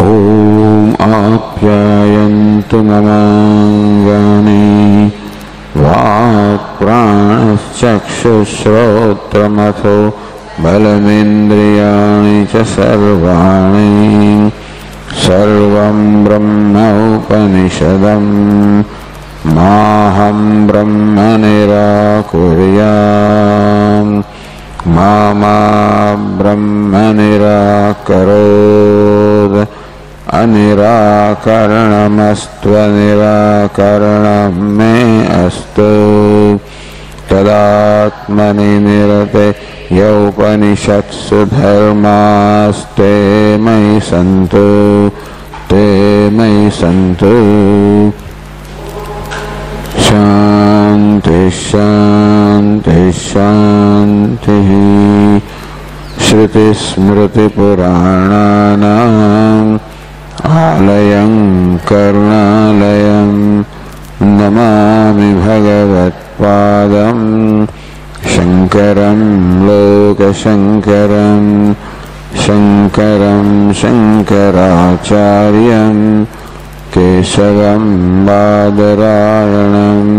ॐ आप्यायन्तु ममाङ्गानि वाक्प्राणश्चक्षुश्रोत्रमथो बलमिन्द्रियाणि च सर्वाणि सर्वं ब्रह्म उपनिषदं माहं ब्रह्म निराकुर्याम् मा ब्रह्म निराकरोत् अनिराकरणमस्त्वनिराकरणं मे अस्तु तदात्मनि निरते यौपनिषत्सु धर्मास्ते मयि सन्तु ते मयि सन्तु। शान्ति शान्ति शान्तिः। श्रुतिस्मृतिपुराणानाम् आलयं करुणालयं नमामि भगवत्पादं शङ्करं लोकशङ्करं शङ्करं शङ्कराचार्यं केशवं बादरायणम्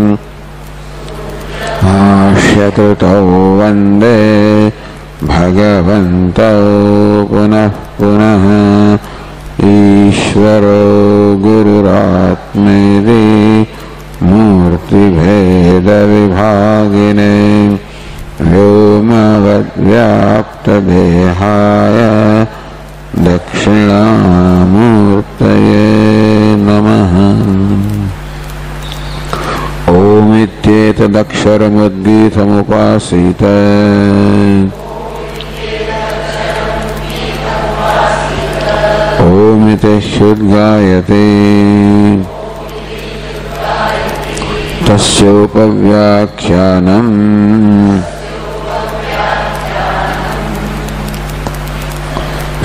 आश्यकृतौ वन्दे भगवन्तौ पुनः पुनः ईश्वरो गुरुरात्मेति मूर्तिभेदविभागिने व्योमवद्व्याप्तदेहाय दक्षिणामूर्तये नमः। ओमित्येतदक्षरमुद्गीतमुपासीत ओमित्येतदुद्गायते तस्योपव्याख्यानम्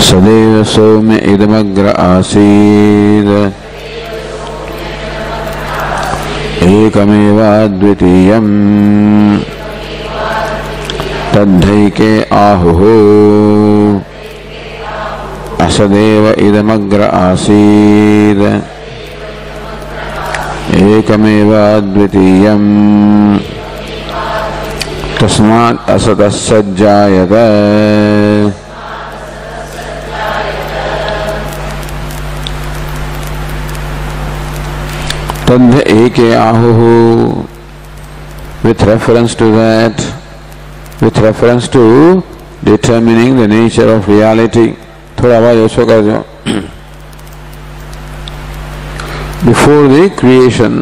सदैव सौम्य इदमग्र आसीत् एकमेवाद्वितीयम् तद्धैके आहुः असदेव इदमग्र आसीत् एकमेवाद्वितीयम् तस्मात् असतः सज्जायत। तद्ध एके आहुः, with reference to that, with reference to determining the nature of reality. थोड़ा आवाज उसको कर दो। Before the creation,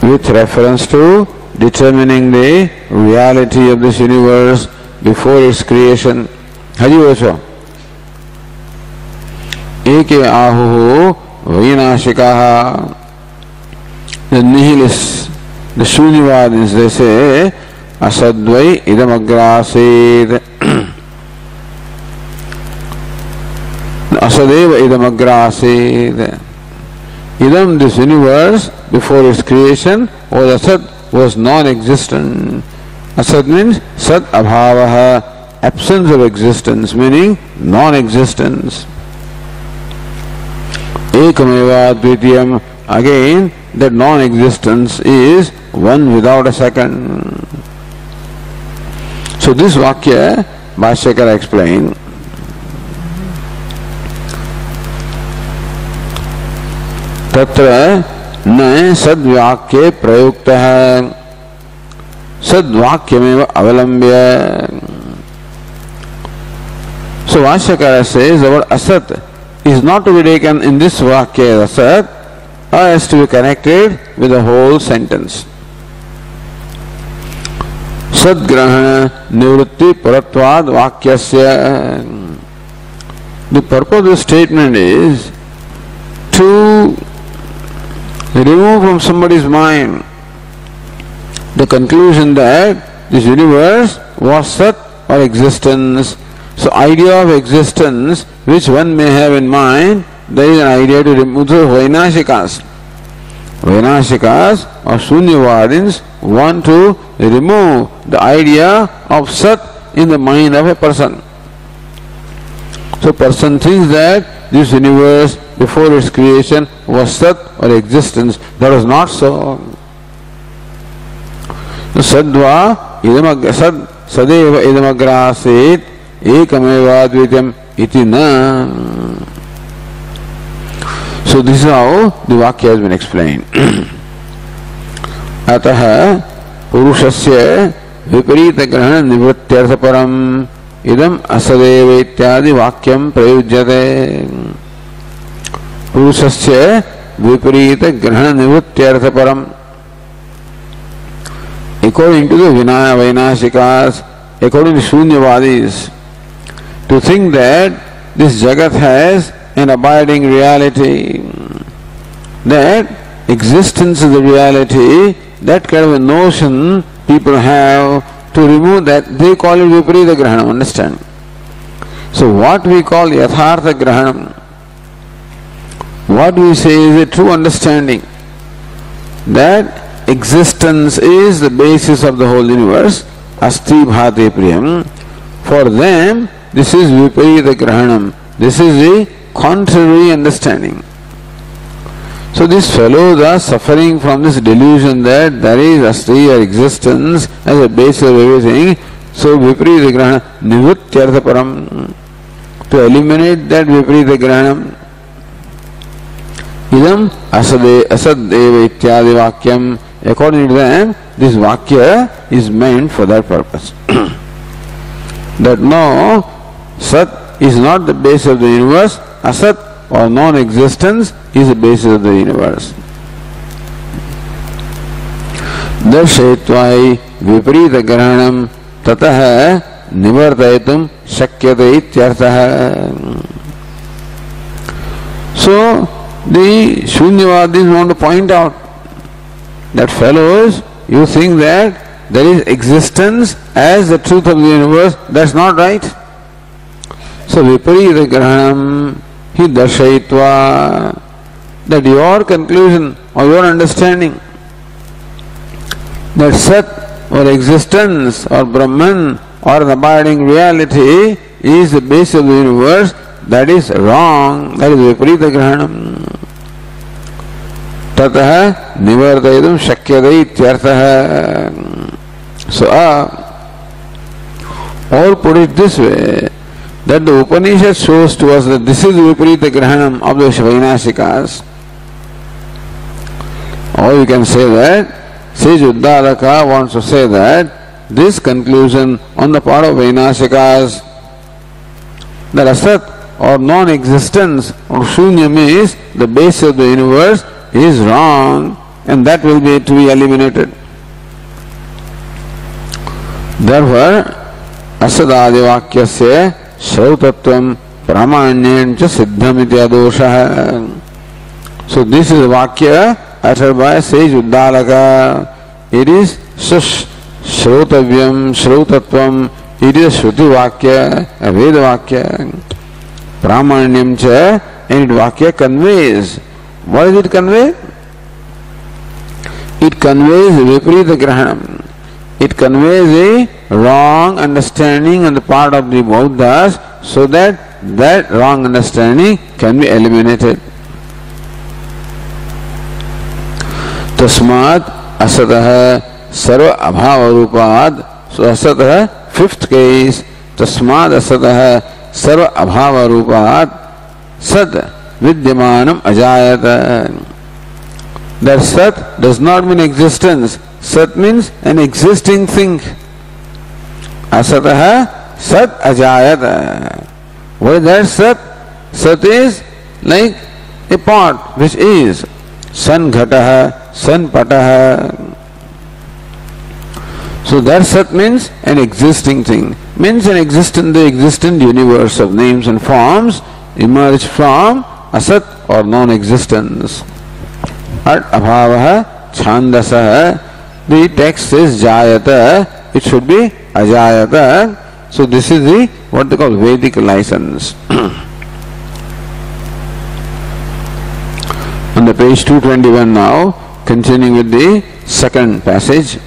with reference to determining the reality of this universe before its creation. हजी vaso AK आहुः Vainashikaha, the nihilists, the Shunyavadins, they say, Asadvai idamagrasid. Asadeva idamagrasid. Idam, this universe, before its creation, was Asad, was non-existent. Asad means Sat Abhavaha, absence of existence, meaning non-existence. Ekameva Dvitiyam, again that non-existence is one without a second. So this Vakya, Bhashyakara explained, Tatra न सद्वाक्ये प्रयुक्तः सद्वाक्यमेव अवलंब्य. So Bhashyakara says the word asat is not to be taken in this vakya as asat, or has to be connected with the whole sentence. Sadgrahana nivritti paratvad vakyasya. The purpose of the statement is to remove from somebody's mind the conclusion that this universe was sat or existence. So idea of existence which one may have in mind, there is an idea to remove. So Vainashikas or Shunyavadins want to remove the idea of sat in the mind of a person. So person thinks that this universe before its creation was Sat or existence. That was not so. Sadva sadeva idamagrasit ekameva advityam iti na. So this is how the Vakya has been explained. Ataha purushasya viparita grahana nivrityartha param idam asadeva ityadi vakyam prayujyate. Purushasya viparita grahana nivrityartha param. According to the Vinaya Vainashikas, according to Shunyavadis, to think that this Jagat has an abiding reality, that existence is the reality, that kind of a notion people have, to remove that, they call it Viparita Grahanam, understand? So what we call Yathartha Grahanam, what we say is a true understanding, that existence is the basis of the whole universe, Asti Bhati Priyam. For them, this is Viparita Grahanam. This is the contrary understanding. So these fellows are suffering from this delusion that there is Asti or existence as a basis of everything. So Viparita Grahanam, Nivrityartha Param, to eliminate that Viparita Grahanam. Idam asadeva ityadi vakyam. According to them, this Vakya is meant for that purpose. That no, Sat is not the base of the universe, Asat or non-existence is the basis of the universe. Darshayitvai viparita grahanam tataha nivartayitum shakyate ityarthaha. So, the Shunyavadis want to point out that fellows, you think that there is existence as the truth of the universe, that's not right. So Viparita Grahanam hi darshayitva, that your conclusion or your understanding that Sat or existence or Brahman or an abiding reality is the base of the universe, that is wrong. That is Viparita Grahanam. Tataha nivartayidum shakyate ityarthaha. So, or put it this way, that the Upanishad shows to us that this is the Viparita Grahanam of the Vainashikas. Or you can say that, Sage Uddalaka wants to say that this conclusion on the part of Vainashikas, that Asat or non-existence or Shunyam is the base of the universe, is wrong, and that will be to be eliminated. Therefore, Asadadi Vakyasya Shrautatvam Pramanyam cha Siddham iti adoshaha. So this is a Vakya uttered by sage Uddalaka. It is Shrautavyam, Shrautatvam, it is Shruti Vakya, a Veda Vakya. Pramanyam cha, and it Vakya conveys. What does it convey? It conveys Viparita Grahanam. It conveys a wrong understanding on the part of the Bauddhas, so that that wrong understanding can be eliminated. Tasmat asataha sarva abhava rupad. So asataha, fifth case, tasmat asataha sarva abhava rupad sad vidyamanam ajayata. That Sat does not mean existence. Sat means an existing thing. Asataha Sat ajayata. What is that Sat? Sat is like a pot which is San ghataha, San pataha. So that Sat means an existing thing. Means an existent, the existent universe of names and forms emerged from Asat or non-existence. At abhavaha chandasaha. The text says jayata, it should be ajayata. So this is the what they call Vedic license. On the page 221 now, continuing with the second passage.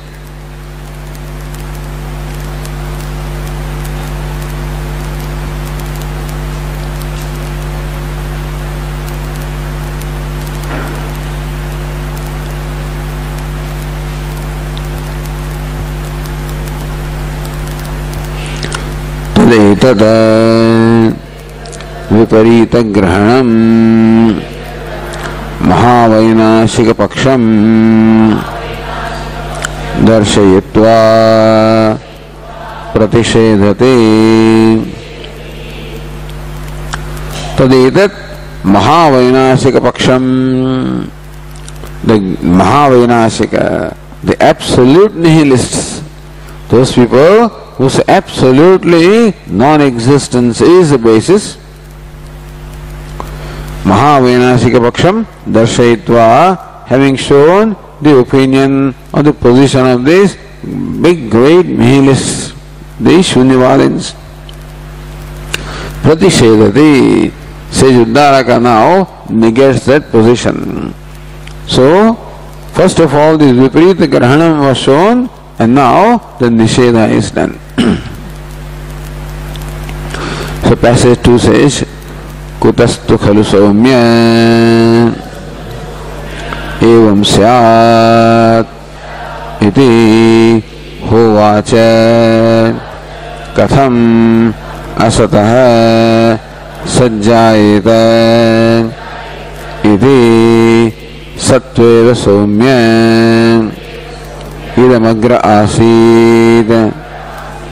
तदेतद विपरीत ग्रहणम महावैनाशिक पक्षम दर्शयित्वा प्रतिषेधते। तदेतत् महावैनाशिक पक्षम, the महावैनाशिक, the absolute nihilists, those people who say absolutely non-existence is the basis. Mahavænāsika Paksham Darshayitva, having shown the opinion or the position of these big great nihilists, these Shunyavadins. Pratishedati, says Uddāraka now negates that position. So, first of all, this Viparita Grahanam was shown, and now the Nishedha is done. So, passage 2 says, Kutastu khalu saumya evam syat iti hovacha katham asatah sajjayata iti satveva saumya idamagra asid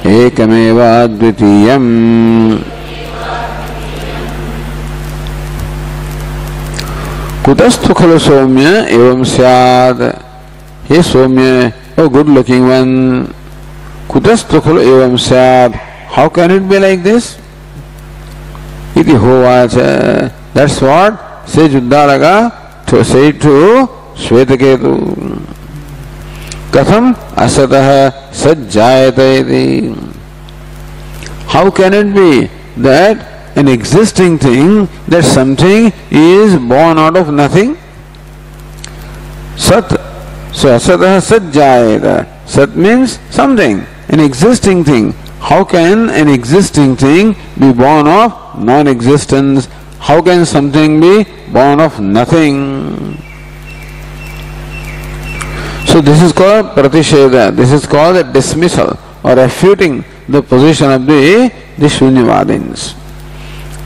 ekameva advitiyam. Kutastu khalu saumya evam syad. Hey Saumya, oh good looking one. Kutastu khalu evam syad. How can it be like this? Iti hovacha. That's what says Uddāraka to say to Shvetaketu. Katham asatah sajjayata iti. How can it be that an existing thing, that something is born out of nothing? Sat. So asatah sajjayata. Sat means something, an existing thing. How can an existing thing be born of non-existence? How can something be born of nothing? So this is called pratisheda. This is called a dismissal or refuting the position of the Shunyavadins.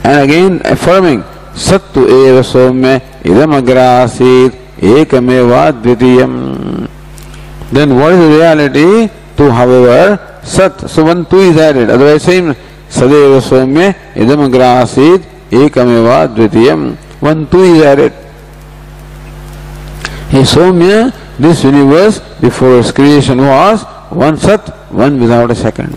And again affirming Sattu eva Saumya idam agra asit ekameva dvitiyam. Then what is the reality? Tu, however, Sat. So one tu is added. Otherwise same Sadeva Saumya idam agra asit ekameva dvitiyam. One tu is added. Hey Saumya, this universe before its creation was one Sat, one without a second.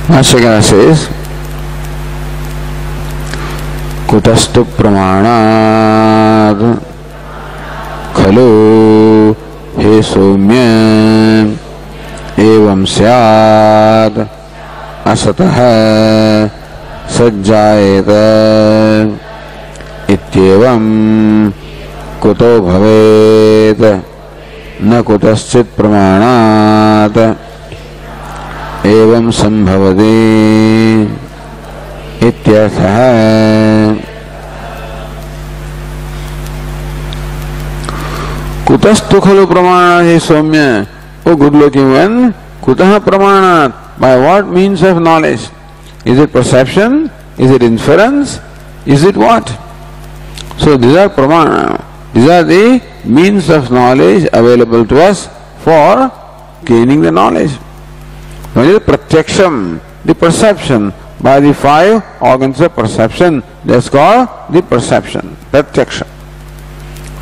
Ashagana says, Kutastu pramanad khalu he Saumya evam syad asatah sajjayata ityevam kuto bhavet na kutaschit pramanat एवं संभवति इत्यर्थः। कुतस्तु खलु प्रमाणात् हे सौम्य, O good looking one, kutah pramanat, by what means of knowledge? Is it perception? Is it inference? Is it what? So these are pramana. These are the means of knowledge available to us for gaining the knowledge. One is pratyaksham, the perception by the 5 organs of perception. That's called the perception, pratyaksha.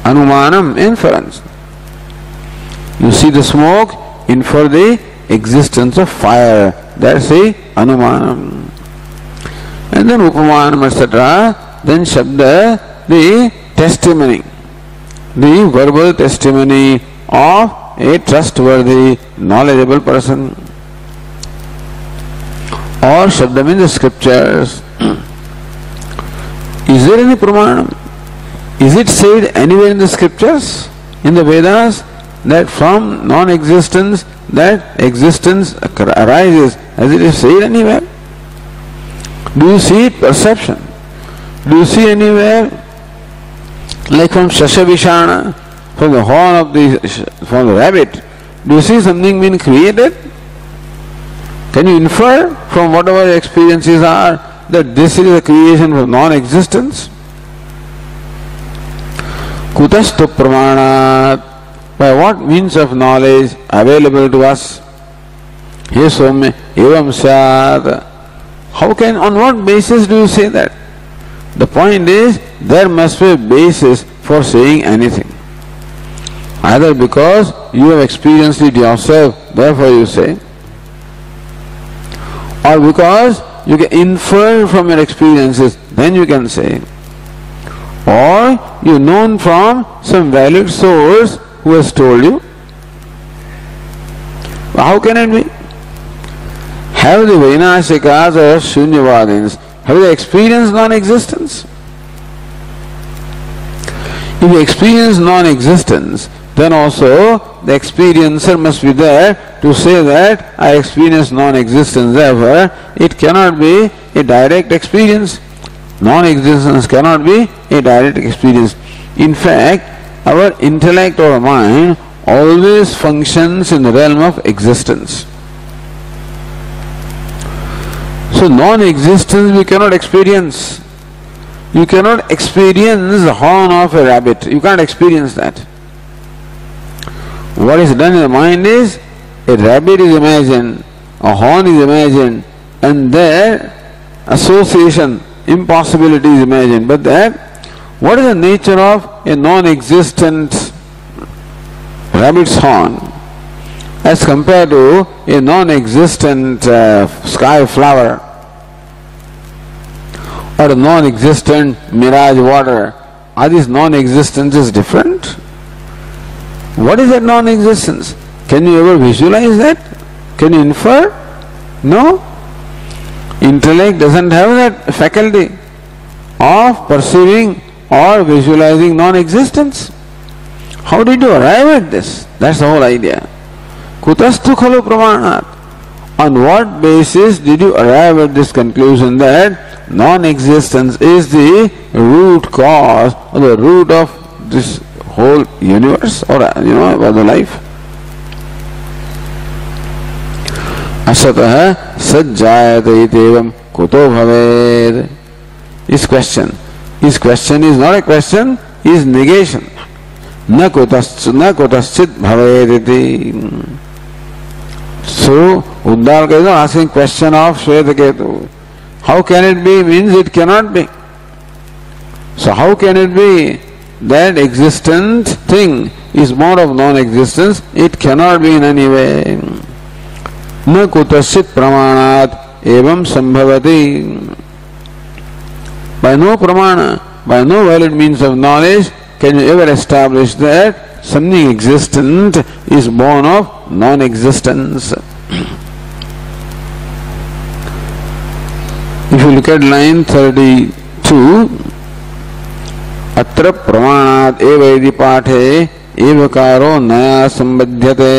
Anumanam, inference. You see the smoke, infer the existence of fire. That's the anumanam. And then upamanam, etc. Then shabda, the testimony, the verbal testimony of a trustworthy, knowledgeable person. Or shabda means the scriptures. Is there any pramanam? Is it said anywhere in the scriptures, in the Vedas, that from non-existence that existence arises? Has it said anywhere? Do you see it? Perception. Do you see anywhere, like from Shashavishana, from the horn of from the rabbit, do you see something being created? Can you infer from whatever your experiences are that this is a creation from non-existence? Kutastu pramanat, by what means of knowledge available to us? He Somya evam syat. How can, on what basis do you say that? The point is, there must be a basis for saying anything. Either because you have experienced it yourself, therefore you say, or because you can infer from your experiences, then you can say, or you known from some valid source who has told you. How can it be? Have the Vainashikas or Shunyavadins, have they experienced non-existence? If you experience non-existence, then also the experiencer must be there to say that I experience non-existence. Therefore, it cannot be a direct experience. Non-existence cannot be a direct experience. In fact, our intellect or mind always functions in the realm of existence. So non-existence we cannot experience. You cannot experience the horn of a rabbit. You can't experience that. What is done in the mind is, a rabbit is imagined, a horn is imagined, and their association, impossibility is imagined. But that, what is the nature of a non-existent rabbit's horn as compared to a non-existent sky flower or a non-existent mirage water? Are these non-existences different? What is that non-existence? Can you ever visualize that? Can you infer? No. Intellect doesn't have that faculty of perceiving or visualizing non-existence. How did you arrive at this? That's the whole idea. Kutastu khalu pramanat. On what basis did you arrive at this conclusion that non-existence is the root cause or the root of this whole universe or about the life? Asatah sajjayate itevam kuto bhaved. His question is not a question, is negation. Na kutaschit bhaved iti. So Uddalaka is asking question of Shvetaketu. How can it be? Means it cannot be. So how can it be that existent thing is more of non-existence? It cannot be in any way. Na kutaschit pramanat evam sambhavati. By no pramana, by no valid means of knowledge can you ever establish that something existent is born of non-existence. If you look at line 32, अत्र प्रमाणात् एव यदि पाठे एवकारो नया संबध्यते.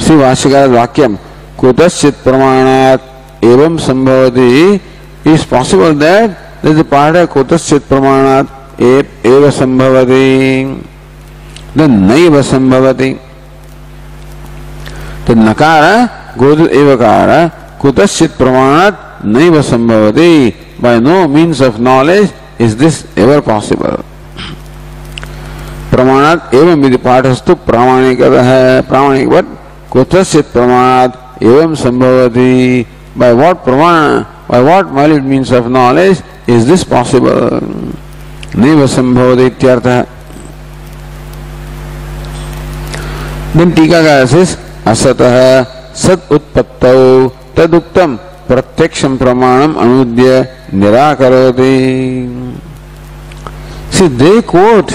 See भाष्यकार वाक्यम कुतश्चित् प्रमाणात् एवं संभवति. Is possible that there is a पाठे कुतश्चित् प्रमाणात् एव संभवति, then naive संभवति. The nakara goes with evakara. Kutaschit pramanat naiva sambhavati. By no means of knowledge is this ever possible. Pramanat evam vidhi pathastu pramanikatah. Pramanik what? Kutaschit pramanat evam sambhavati. By what pramana, by what valid means of knowledge is this possible? Naiva sambhavati ityartha. Then Tikakara says, asatah sat utpattau taduktam pratyaksham pramanam anudya nirakaroti. See, they quote,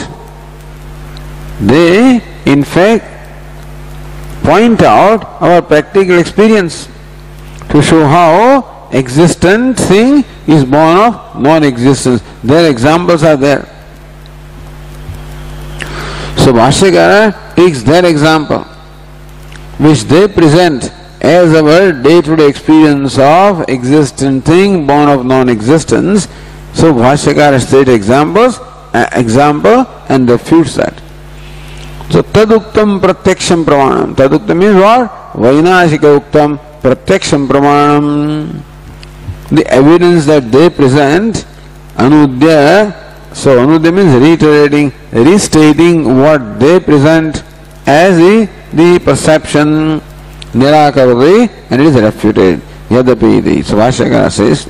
they in fact point out our practical experience to show how existent thing is born of non-existence. Their examples are there. So Bhashyakara takes their example, which they present as our day-to-day experience of existent thing born of non-existence. So Bhashyakara state example and refutes that. So taduktam pratyaksham pramanam. Taduktam means what? Vainashika uktam pratyaksham pramanam. The evidence that they present, anudya. So anudya means reiterating, restating what they present as the perception, nirakarati, and it is refuted. Yadapi iti. So Bhashyakara says,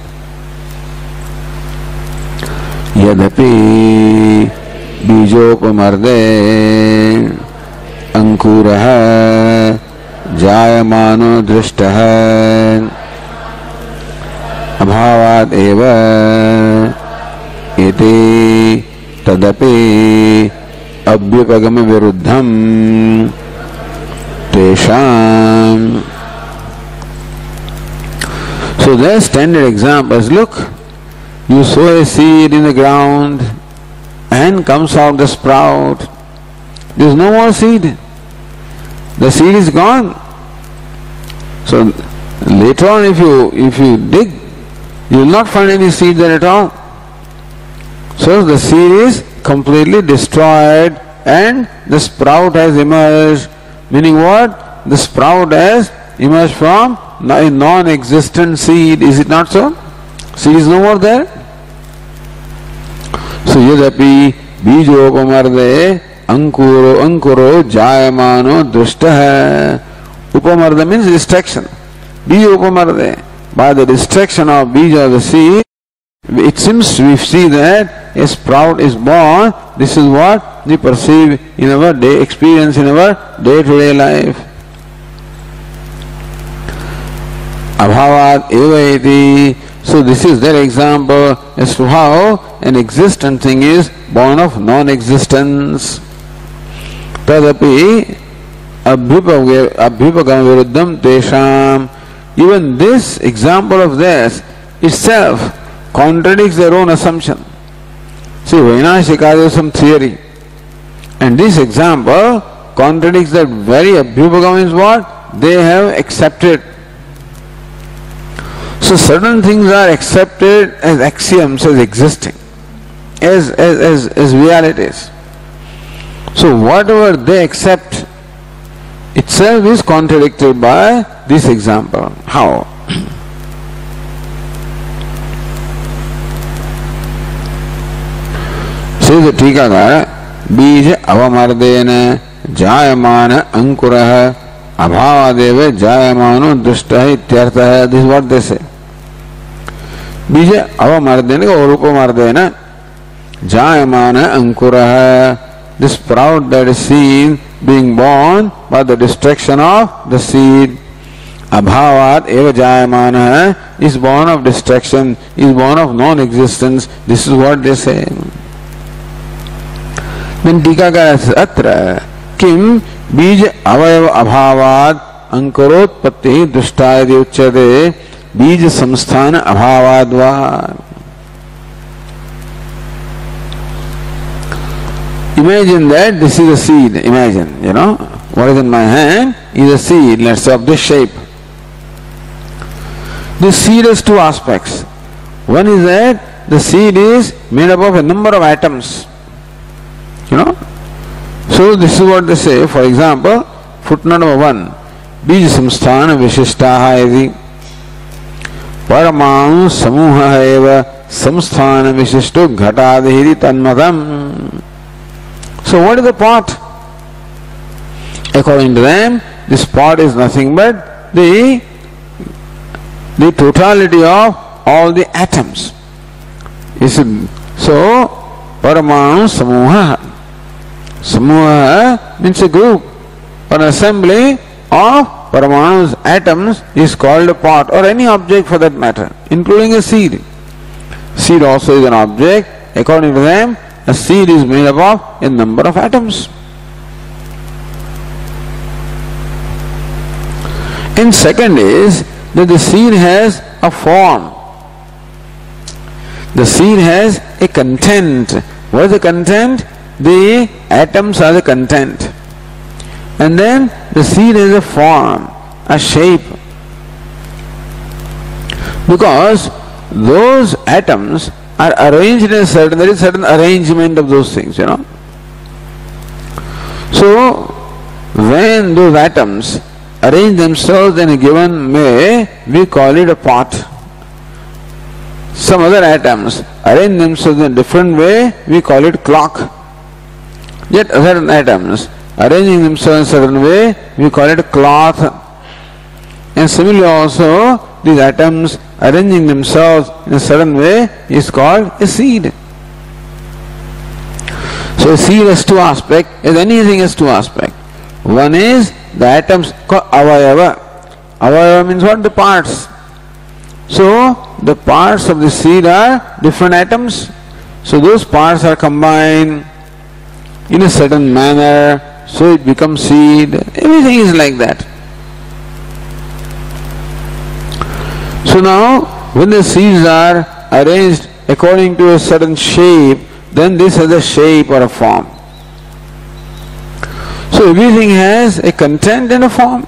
Yadapi बीजोपमर्दे अंकुरः जायमानो दृष्टः अभावात् एव इति तदपि अभ्युपगम विरुद्धं तेषां. So their standard examples, look, you sow a seed in the ground and comes out the sprout. There is no more seed. The seed is gone. So later on, if you dig, you will not find any seed there at all. So the seed is completely destroyed and the sprout has emerged. Meaning what? The sprout has emerged from a non-existent seed. Is it not so? Seed is no more there. So yadapi bijopamarde ankuro jayamano drishtaha. Upamarda means distraction. Bijopamarde. By the distraction of bija of the seed, it seems we see that a sprout is born. This is what we perceive in our day experience, in our day-to-day life. Abhavat eva iti. So this is their example as to how an existent thing is born of non-existence. Tadapi abhyupagam viruddham tesham. Even this example of theirs itself contradicts their own assumption. See, Vainashikada is some theory, and this example contradicts that very abhyupagam is what they have accepted. So certain things are accepted as axioms, as existing, as realities. So whatever they accept itself is contradicted by this example. How? Says the Tikakara, Bija avamardena jayamana ankuraha abhavadeva jayamano drishtaha ityarthaha. This is what they say. Bija avamardena or upamardena jayamana ankuraha. The sprout that is seen being born by the destruction of the seed. Abhavat eva jayamana is born of destruction, is born of non-existence. This is what they say. Then Tikakara says, Atra kim bija avayava abhavat ankurotpatti drishtayadi uchyate bija samsthana abhavadva. Imagine that this is a seed. Imagine, what is in my hand is a seed, let's say of this shape. This seed has two aspects. One is that the seed is made up of a number of atoms. So this is what they say. For example, footnote number 1. Bija samsthana vishishtaha iti paramanu samuha eva samsthana vishishto ghatadihiri tanmatam. So what is the pot? According to them, this pot is nothing but the totality of all the atoms. So paramanu samuha. Samuha means a group or an assembly of paramanus, atoms, is called a pot, or any object for that matter, including a seed. Seed also is an object. According to them, a seed is made up of a number of atoms. And second is that the seed has a form. The seed has a content. What is the content? The atoms are the content. And then the seed has a form, a shape, Because those atoms are arranged in a certain, there is certain arrangement of those things, you know. So, when those atoms arrange themselves in a given way, we call it a pot. Some other atoms arrange themselves in a different way, we call it clock. Yet certain atoms arranging themselves in a certain way, we call it cloth. And similarly also, these atoms arranging themselves in a certain way is called a seed. So a seed has two aspects, as anything has two aspects. One is the atoms called avayava. Avayava means what? The parts. So the parts of the seed are different atoms. So those parts are combined in a certain manner, so it becomes seed. Everything is like that. So now, when the seeds are arranged according to a certain shape, then this has a shape or a form. So everything has a content and a form.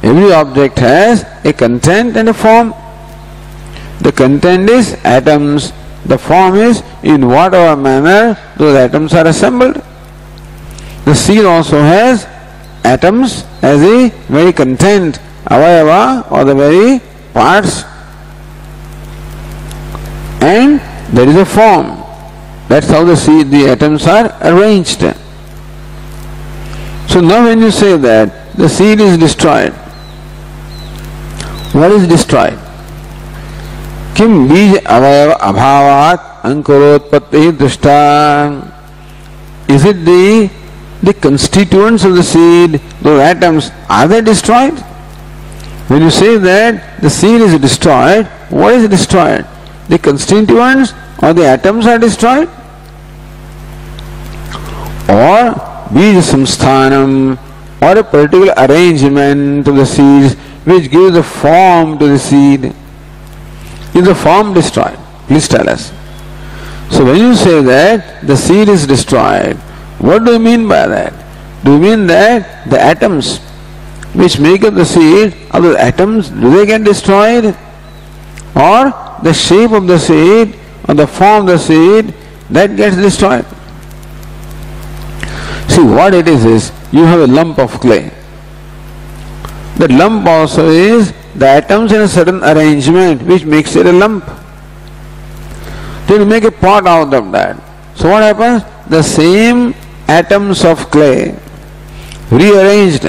Every object has a content and a form. The content is atoms. The form is in whatever manner those atoms are assembled. The seed also has atoms as a very content, avayava, or the very parts, and there is a form. That's how the seed, the atoms are arranged. So now when you say that the seed is destroyed, what is destroyed? Kim bij avayava abhavat ankurotpatti drishta. Is it the constituents of the seed, those atoms, are they destroyed? When you say that the seed is destroyed, what is destroyed? The constituents or the atoms are destroyed? Or bij samsthanam, or a particular arrangement of the seeds which gives the form to the seed. Is the form destroyed? Please tell us. So when you say that the seed is destroyed, what do you mean by that? Do you mean that the atoms which make up the seed, are the atoms, do they get destroyed? Or the shape of the seed or the form of the seed, that gets destroyed? See, what it is you have a lump of clay. That lump also is the atoms in a certain arrangement which makes it a lump. Then you make a pot out of that. So what happens? The same atoms of clay rearranged.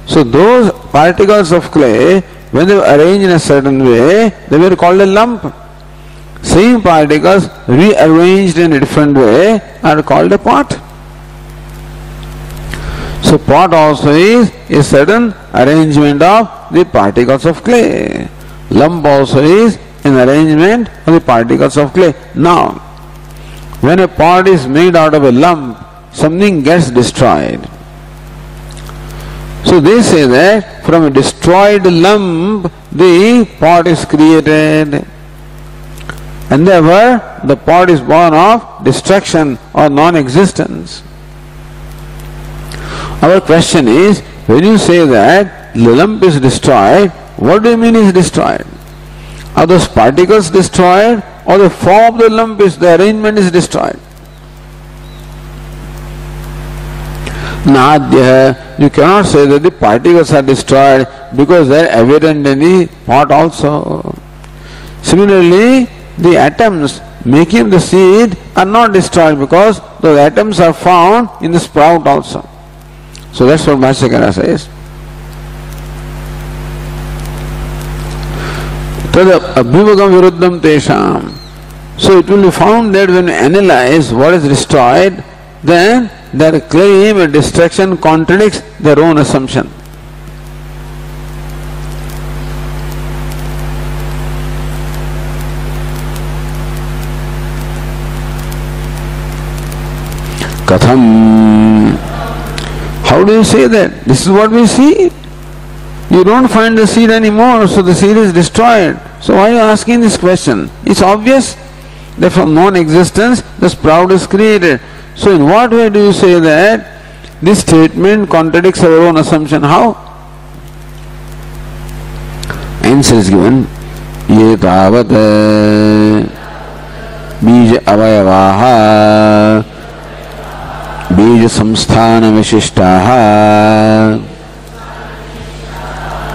So those particles of clay, when they were arranged in a certain way, they were called a lump. Same particles rearranged in a different way are called a pot. So pot also is a certain arrangement of the particles of clay. Lump also is an arrangement of the particles of clay. Now, when a pot is made out of a lump, something gets destroyed. So they say that from a destroyed lump, the pot is created. And therefore, the pot is born of destruction or non-existence. Our question is, when you say that the lump is destroyed, what do you mean is destroyed? Are those particles destroyed, or the form of the lump is, the arrangement is destroyed? Nadya, you cannot say that the particles are destroyed because they are evident in the pot also. Similarly, the atoms making the seed are not destroyed because those atoms are found in the sprout also. So that's what Bhashyakara says. Tada abhivagam viruddham tesham. So it will be found that when we analyze what is destroyed, then their claim of destruction contradicts their own assumption. Katham. How do you say that? This is what we see. You don't find the seed anymore, so the seed is destroyed. So why are you asking this question? It's obvious that from non-existence the sprout is created. So in what way do you say that this statement contradicts our own assumption? How? Answer is given. ये तावत् बीज अवयवाः बीज संस्थान विशिष्टाः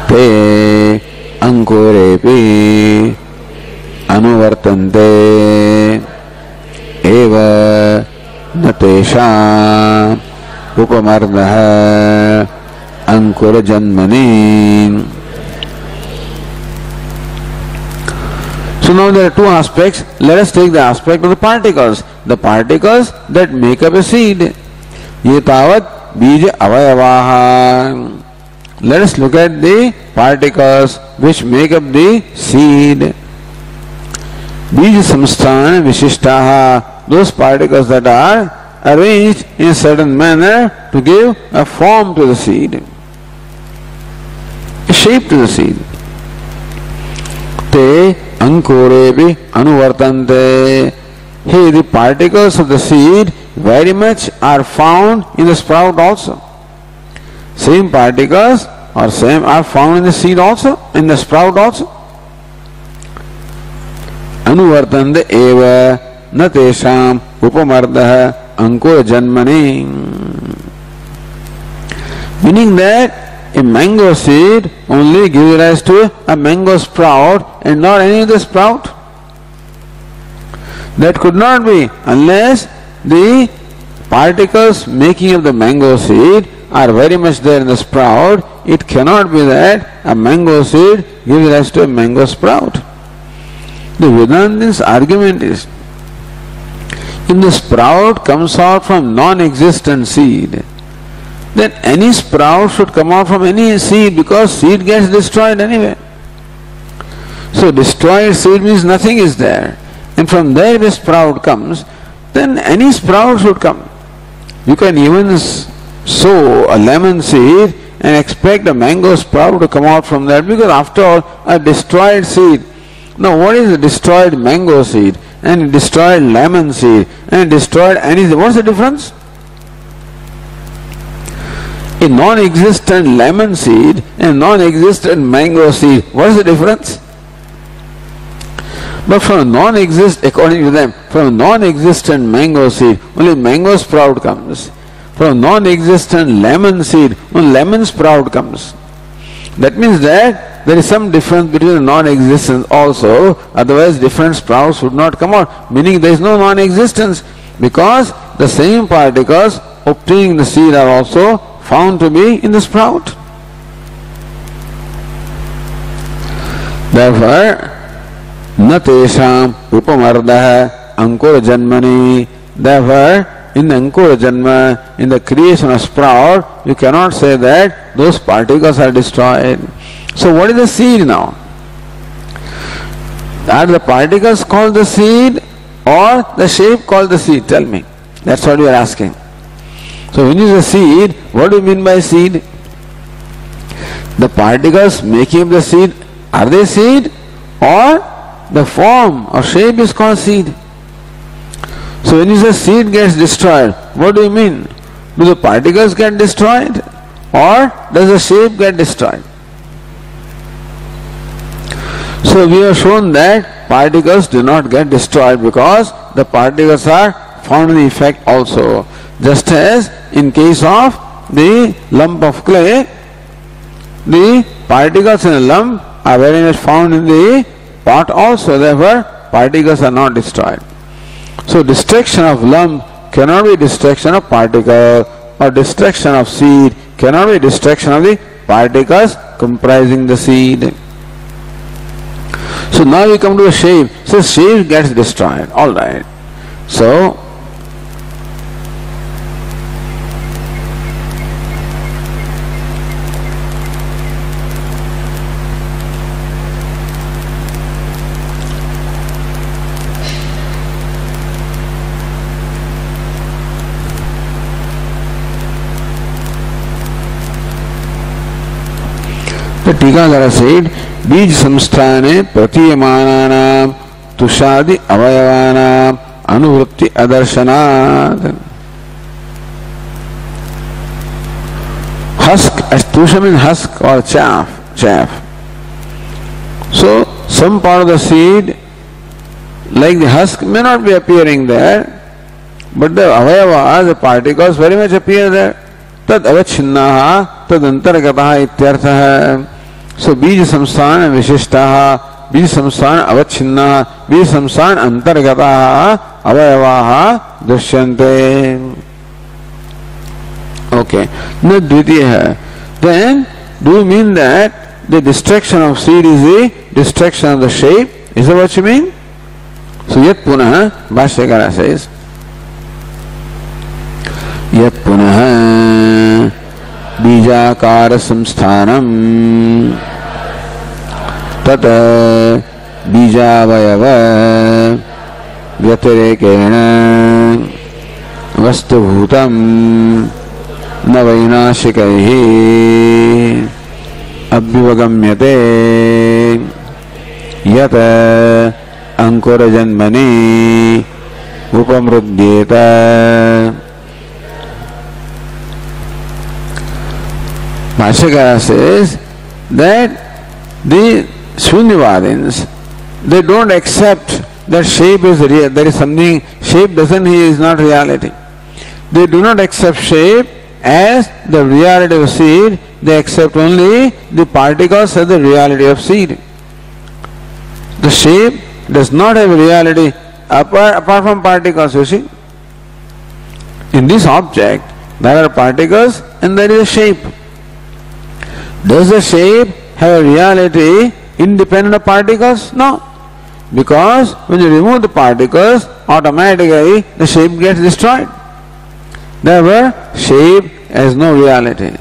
ते अंकुरेपि अनुवर्तन्ते एव न तेषाम् उपमर्दः अंकुर जन्मनि. So now there are two aspects. Let us take the aspect of the particles. The particles that make up a seed. Ye tavat bija avayavaha. Let us look at the particles which make up the seed. Bija samsthana vishishtaha. Those particles that are arranged in a certain manner to give a form to the seed, a shape to the seed. Te ankurepi anuvartante. Hey, the particles of the seed very much are found in the sprout also. Same particles or same are found in the seed also, in the sprout also. Anuvartante eva na tesham upamardah ankur janmani. Meaning that a mango seed only gives rise to a mango sprout and not any other sprout. That could not be unless the particles making up the mango seed are very much there in the sprout. It cannot be that a mango seed gives rise to a mango sprout. The Vedantin's argument is, if the sprout comes out from non-existent seed, then any sprout should come out from any seed, because seed gets destroyed anyway. So destroyed seed means nothing is there, and from there the sprout comes, then any sprout should come. You can even sow a lemon seed and expect a mango sprout to come out from that, because after all, a destroyed seed. Now what is a destroyed mango seed and a destroyed lemon seed and destroyed anything? What's the difference? A non-existent lemon seed and non-existent mango seed, what is the difference? But from according to them, from non-existent mango seed, only mango sprout comes. From non-existent lemon seed, only lemon sprout comes. That means that there is some difference between the non-existence also, otherwise different sprouts would not come out. Meaning there is no non-existence, because the same particles obtaining the seed are also found to be in the sprout. Therefore, na tesham upamardah ankur janmani. Therefore, in the ankur janma, in the creation of sprout, you cannot say that those particles are destroyed. So what is the seed now? Are the particles called the seed or the shape called the seed? Tell me. That's what you are asking. So when you say seed, what do you mean by seed? The particles making up the seed, are they seed, or the form or shape is called seed? So when you say seed gets destroyed, what do you mean? Do the particles get destroyed, or does the shape get destroyed? So we have shown that particles do not get destroyed, because the particles are found in the effect also. Just as in case of the lump of clay, the particles in a lump are very much found in the pot also. Therefore, particles are not destroyed. So destruction of lump cannot be destruction of particle, or destruction of seed cannot be destruction of the particles comprising the seed. So now we come to a shape. So shape gets destroyed. Alright. So the Tikakara said, Bij samsthane pratiyamānānām tuṣādi avayavānām anuvritti adarṣanāt. Husk, as tusha means husk or chaff. So some part of the seed, like the husk, may not be appearing there, but the avayava, the particles, very much appear there. Tad avachinnaha, tad antargataha ityarthaha. So bija samsthana vishishtaha, bija samsthana avachinnaha, bija samsthana antargataha, avayavaha drishyante. Okay. Now dvitiya. Then, do you mean that the destruction of seed is the destruction of the shape? Is that what you mean? So yat punah, Bhashyakara says, yat punah bijakara samsthanam tata bijavayava vyatirekena vastubhutam न वैनाशिकैः अभ्युपगम्यते यत् अंकुरजन्मनि उपमृद्येत. Bhashyakara says that the Shunyavadins, they don't accept that shape is real. There is something, shape is not reality. They do not accept shape as the reality of seed, they accept only the particles as the reality of seed. The shape does not have reality apart from particles, you see. In this object, there are particles and there is a shape. Does the shape have a reality independent of particles? No. Because when you remove the particles, automatically the shape gets destroyed. Therefore, shape has no reality.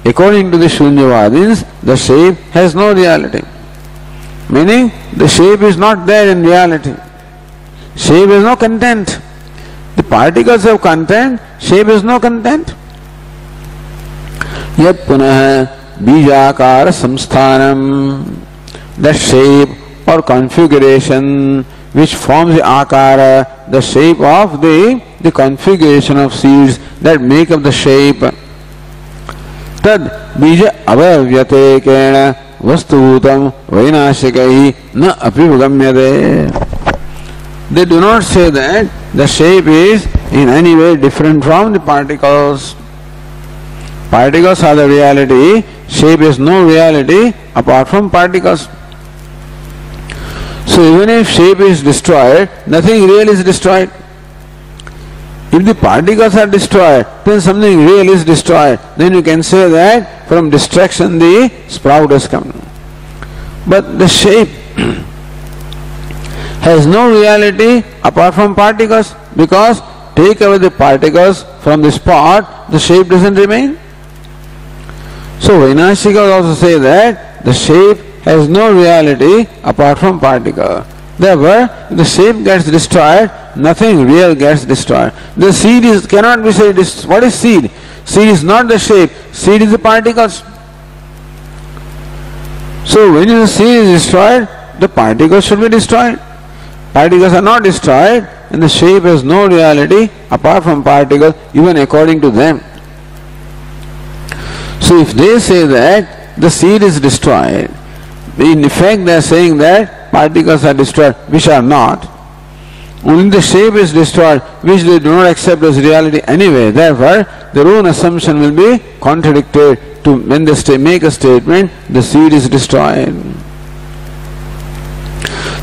According to the Shunyavadins, the shape has no reality. Meaning, the shape is not there in reality. Shape has no content. The particles have content, shape has no content. Yat punah bijakara samsthanam, the shape or configuration which forms the akara, the shape of the configuration of seeds that make up the shape. Tad bija avavyate kena vastuvutam vainashikai na apivagamyate. They do not say that the shape is in any way different from the particles. Particles are the reality, shape is no reality apart from particles. So even if shape is destroyed, nothing real is destroyed. If the particles are destroyed, then something real is destroyed. Then you can say that from destruction the sprout has come. But the shape has no reality apart from particles, because take away the particles from the spot, the shape doesn't remain. So Vainashika also say that the shape has no reality apart from particle. Therefore, if the shape gets destroyed, nothing real gets destroyed. The seed cannot be said. What is seed? Seed is not the shape. Seed is the particles. So when the seed is destroyed, the particles should be destroyed. Particles are not destroyed, and the shape has no reality apart from particles, even according to them. So if they say that the seed is destroyed, in effect they are saying that particles are destroyed, which are not. Only the shape is destroyed, which they do not accept as reality anyway. Therefore, their own assumption will be contradicted to when they make a statement, the seed is destroyed.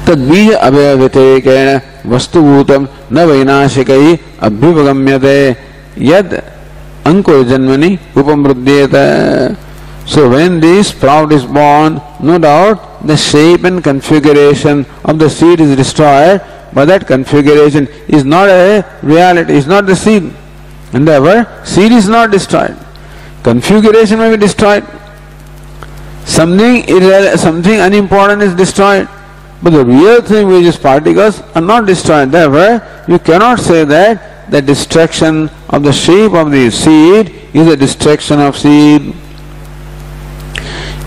Tad bija abhyavitekena vastubhutam na vainashikai abhyupagamyate yad ankur janmani upamrudyeta. So when the sprout is born, no doubt the shape and configuration of the seed is destroyed, but that configuration is not a reality, is not the seed. And therefore, seed is not destroyed. Configuration may be destroyed. Something unimportant is destroyed, but the real thing, which is particles, are not destroyed. Therefore, you cannot say that the destruction of the shape of the seed is a destruction of seed.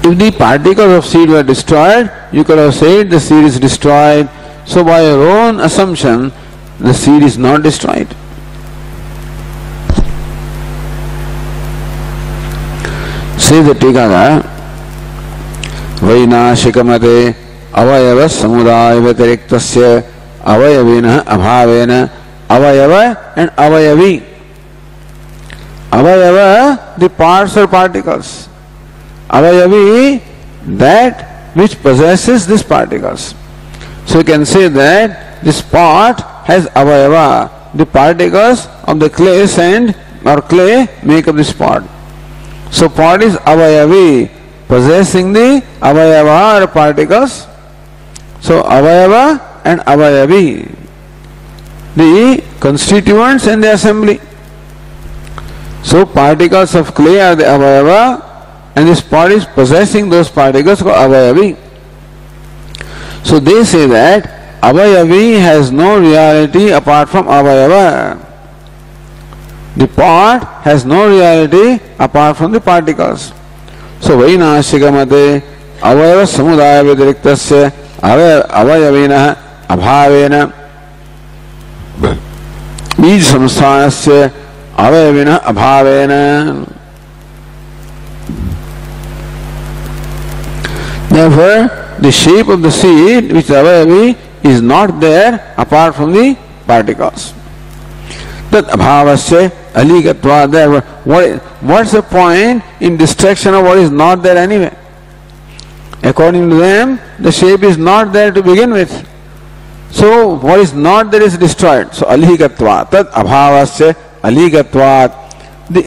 If the particles of seed were destroyed, you could have said the seed is destroyed. So by your own assumption, the seed is not destroyed. Says the Tikara, Vainashikamate अवयव समुदाय व्यतिरिक्तस्य अवयविनः अभावेन अवयव and avayavi. Avayava, the parts or particles. Avayavi, that which possesses these particles. So you can say that this pot has avayava. The particles of the clay sand or clay make up this pot. So pot is avayavi, possessing the avayava or particles. So avayava and avayavi, the constituents and the assembly. So particles of clay are the avayava, and this pot is possessing those particles called avayavi. So they say that avayavi has no reality apart from avayava. The pot has no reality apart from the particles. So Vainashika mate avayava samudaya vyatiriktasya avayavina abhavena बीज संस्थानस्य अवयविनः अभावेन. Therefore, the shape of the seed, which is avayavi, is not there apart from the particles. Tat abhavasya aligatva. Therefore, what's the point in destruction of what is not there anyway? According to them, the shape is not there to begin with. So what is not there is destroyed. So aligatva, tat abhavasya aligatva. The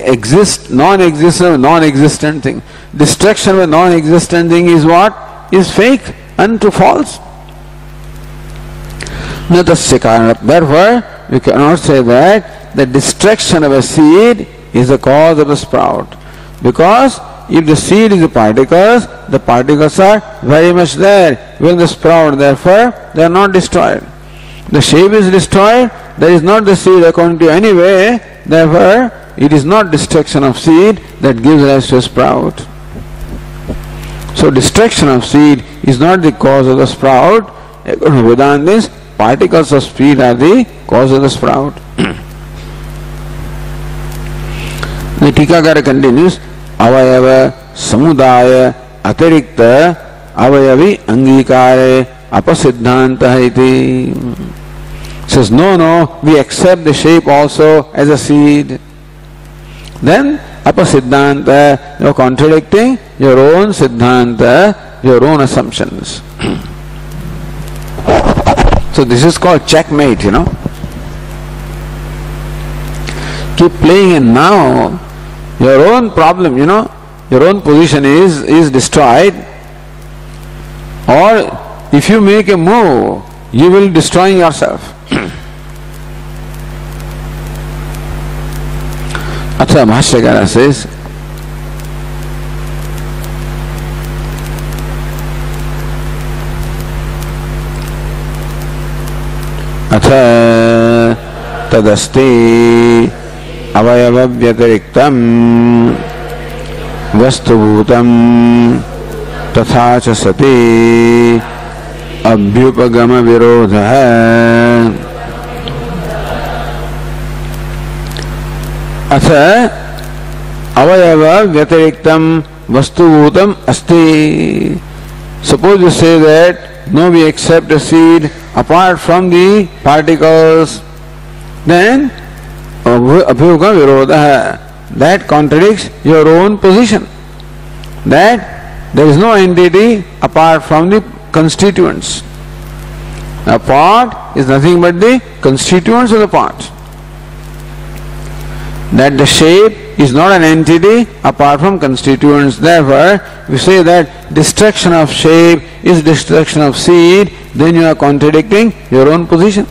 non-existent thing. Destruction of a non-existent thing is what? Is fake, untrue, false. Therefore, we cannot say that the destruction of a seed is the cause of the sprout. Because if the seed is the particles are very much there when the sprout, therefore they are not destroyed. The shape is destroyed, there is not the seed according to any way, therefore it is not destruction of seed that gives rise to a sprout. So destruction of seed is not the cause of the sprout. According to Vedantis, particles of seed are the cause of the sprout. The Tikakara continues, Avayava samudaya atirikta avayavi angikare apasiddhanta iti. Says, no, we accept the shape also as a seed. Then apasiddhanta, you are contradicting your own siddhanta, your own assumptions. So this is called checkmate, Keep playing, and now your own problem, your own position is destroyed. Or if you make a move, you will destroy yourself. Atha Bhashyakara says, Atha tadasti avayava vyatiriktam vastubhutam tatha cha sati abhyupagama virodha. Atha avayava vyatiriktam vastubhutam asti. Suppose you say that, no, we accept a seed apart from the particles, then abhyuga virodha, that contradicts your own position, that there is no entity apart from the constituents. A part is nothing but the constituents of the part. That the shape is not an entity apart from constituents. Therefore, we say that destruction of shape is destruction of seed, then you are contradicting your own position.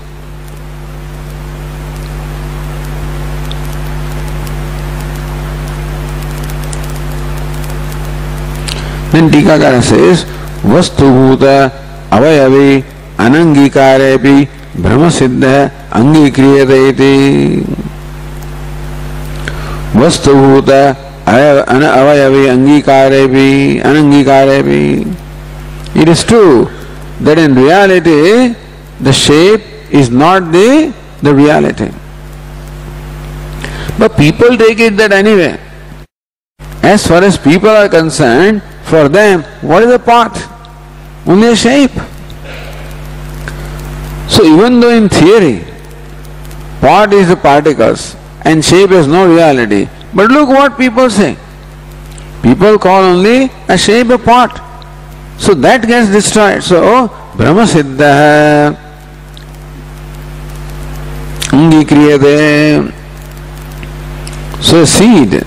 Then Tikakara says, Vastubhuta avayavi anangikarepi brahmasiddha angikriyate iti. Vastubhuta avayavi angikarepi anangikarepi. It is true that in reality the shape is not the reality. But people take it that anyway. As far as people are concerned, for them, what is the pot? only a shape. So even though in theory, pot is the particles and shape has no reality, but look what people say. People call only a shape a pot. So that gets destroyed. So Brahma Siddha Angikriyate. So a seed,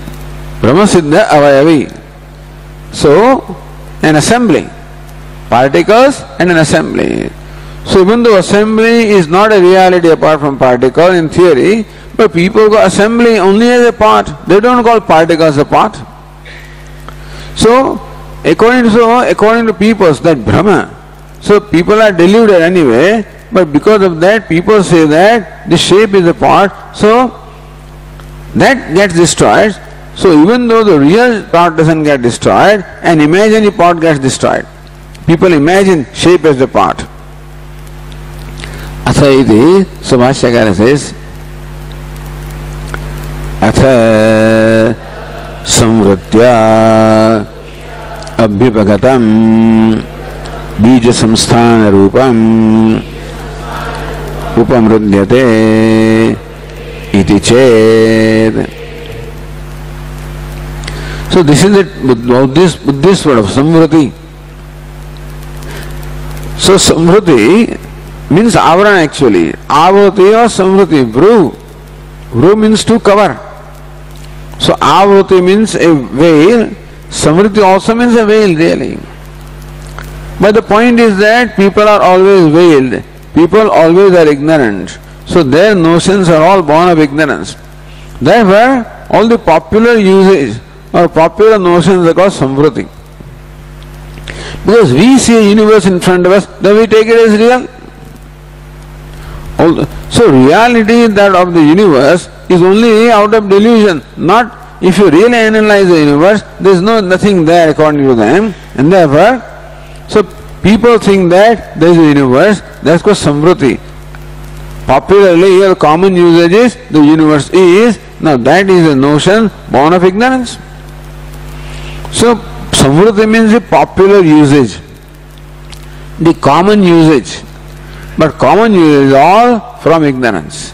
Brahma Siddha Avayavi. So an assembly, particles and an assembly. So even though assembly is not a reality apart from particle in theory, but people call assembly only as a part. They don't call particles a part. So according to people, that Brahma. So people are deluded anyway, but because of that people say that the shape is a part, so that gets destroyed. So even though the real part doesn't get destroyed, an imaginary part gets destroyed. People imagine shape as the part. Atha iti, so Bhashyakara says, Atha samvritya abhyupagatam bija samsthana rupam upamrudyate iti ched. So this is it with this word of samvriti. So samvriti means avarana actually. Avrati or samvriti, vru. Vru means to cover. So avrati means a veil. Samvriti also means a veil really. But the point is that people are always veiled. People always are ignorant. So their notions are all born of ignorance. Therefore, all the popular usage or popular notions are called samvriti. Because we see a universe in front of us, then we take it as real. So reality that of the universe is only out of delusion. Not if you really analyze the universe, there is nothing there according to them. And therefore, so people think that there is a universe, that's called samvriti. Popularly, here common usage is the universe is. Now that is a notion born of ignorance. So samvriti means the popular usage, the common usage. But common usage is all from ignorance.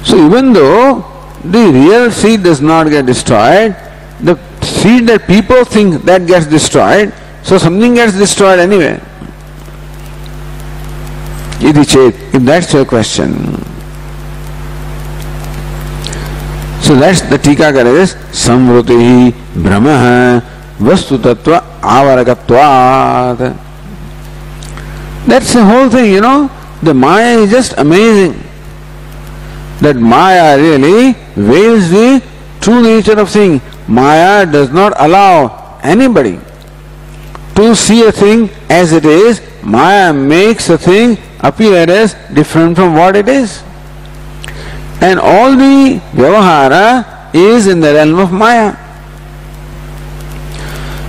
So even though the real seed does not get destroyed, the seed that people think that gets destroyed, so something gets destroyed anyway. If that's your question. So that's the Tikakara is samvrutihi brahma vastu tattva avarakatvat. That's the whole thing, you know. The Maya is just amazing. That Maya really veils the true nature of thing. Maya does not allow anybody to see a thing as it is. Maya makes a thing appear as different from what it is. And all the Vyavahara is in the realm of Maya.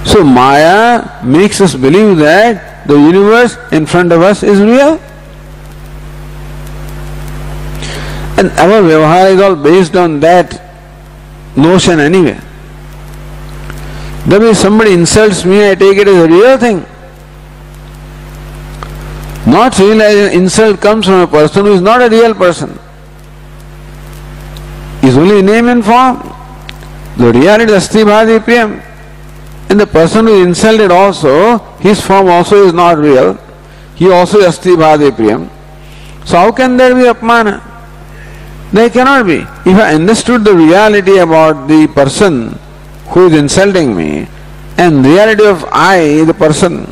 So Maya makes us believe that the universe in front of us is real. And our Vyavahara is all based on that notion anyway. That means somebody insults me, I take it as a real thing. Not realizing insult comes from a person who is not a real person. He is only name and form. The reality is Asti Bhadi Priyam. And the person who is insulted also, his form also is not real. He also is Asti Bhadi Priyam. So how can there be Apmana? There cannot be. If I understood the reality about the person who is insulting me and the reality of I, the person,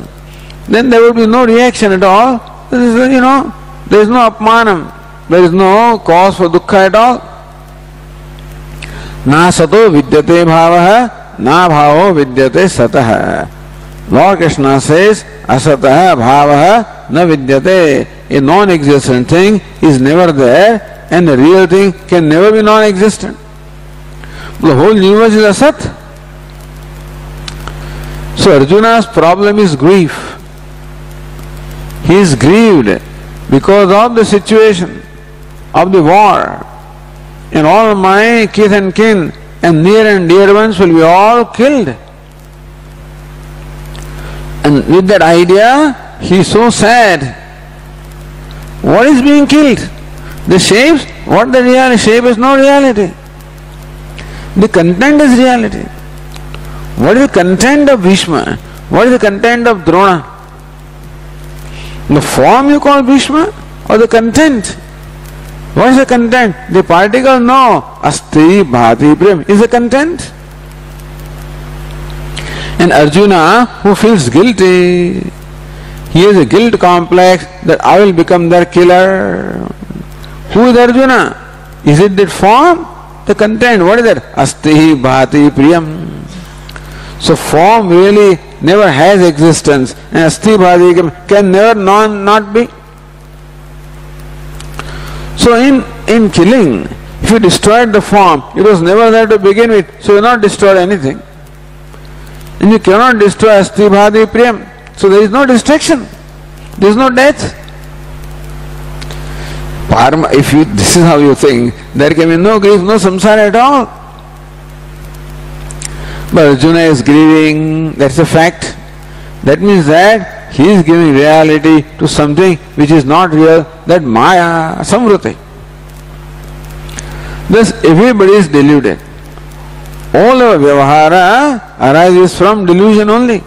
then there would be no reaction at all. There is, there is no apmanam. There is no cause for dukkha at all. Na sato vidyate bhavaha, na bhavo vidyate sataha. Lord Krishna says, asataha bhavaha na vidyate. A non-existent thing is never there and the real thing can never be non-existent. The whole universe is asat. So Arjuna's problem is grief. He is grieved because of the situation of the war. And all my kith and kin and near and dear ones will be all killed. And with that idea, he is so sad. What is being killed? The shapes? What the reality? Shape is no reality. The content is reality. What is the content of Bhishma? What is the content of Drona? The form you call Bhishma or the content? What is the content? The particle? No. Asti bhati prem is the content. And Arjuna, who feels guilty, he has a guilt complex that I will become their killer. Who is Arjuna? Is it that form? The content. What is that? Asti bhati priyam. So form really never has existence, and asti bhati can never not be. So in killing, if you destroyed the form, it was never there to begin with, so you not destroyed anything. And you cannot destroy asti bhati priyam. So there is no destruction. There is no death. Parma, if you this is how you think, there can be no grief, no samsara at all. But Arjuna is grieving, that's a fact. That means that he is giving reality to something which is not real, that Maya, Samvriti. Thus everybody is deluded. All our vyavahara arises from delusion only.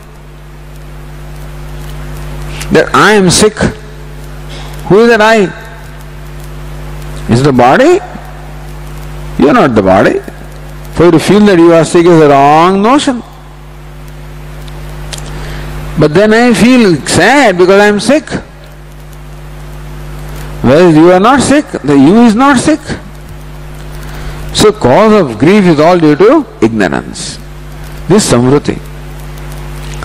That I am sick. Who is that I? Is the body? You are not the body. For you to feel that you are sick is a wrong notion. But then I feel sad because I am sick. Well, you are not sick. The you is not sick. So cause of grief is all due to ignorance. This samvriti.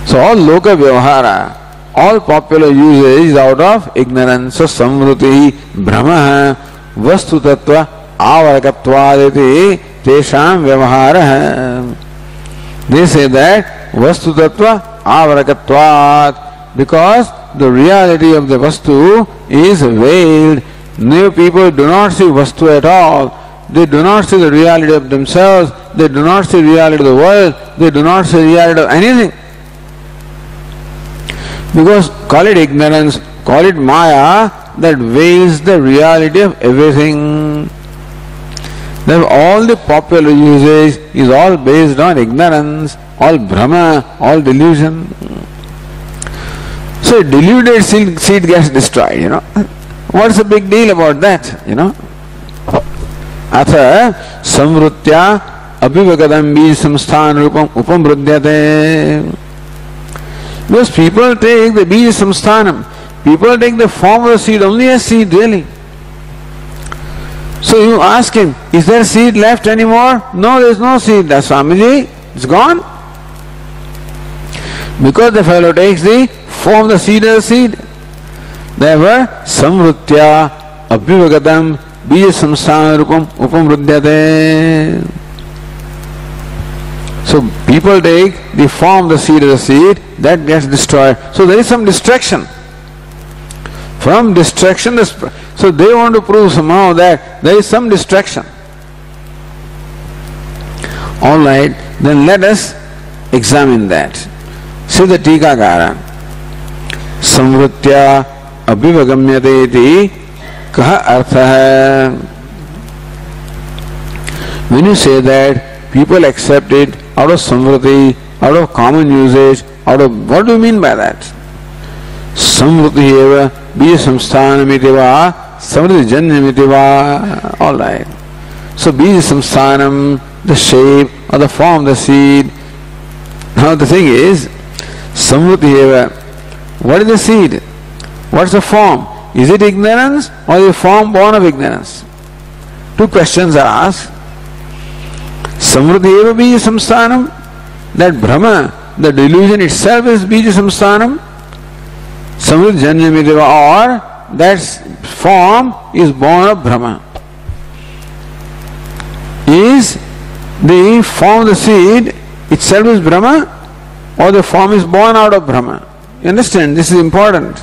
So all loka vyavahara, all popular usage is out of ignorance. So samvriti brahma vastu tattva avarakatvad tesham vyavahara. They say that vastu tattva avarakatvad, because the reality of the vastu is veiled. New people do not see vastu at all. They do not see the reality of themselves. They do not see the reality of the world. They do not see the reality of anything. Because call it ignorance, call it Maya, that veils the reality of everything. Then all the popular usage is all based on ignorance, all Brahma, all delusion. So a deluded seed gets destroyed, What's the big deal about that, Atha samvrutya abhivagadam bij samsthan rupam upamrudyate. Because people take the bij samsthanam, people take the form of the seed only as seed really. So you ask him, is there seed left anymore? No, there is no seed. That's Swamiji, it's gone. Because the fellow takes the form of the seed as a seed. Therefore, samvrutya abhivagadam bija samsthan rupam upamrudyate. So people take the form of the seed as a seed, that gets destroyed. So there is some distraction. From distraction, so they want to prove somehow that there is some distraction. Alright, then let us examine that. Say the Tikakara. Samvrutya abhivagamyate iti kaha artha hai. When you say that, people accept it out of samvriti, out of common usage, out of, what do you mean by that? Samvriti eva bija samsthanamiti va samvriti janyamiti va. Alright. So bija samsthanam, the shape or the form of the seed. Now the thing is, samvriti eva, what is the seed? What's the form? Is it ignorance or is the form born of ignorance? Two questions are asked. Samvriti eva bija samsthanam, that Brahma, the delusion itself is bija samsthanam. Samvriti janyamideva, or that form is born of Brahma. Is the form of the seed itself is Brahma, or the form is born out of Brahma? You understand? This is important.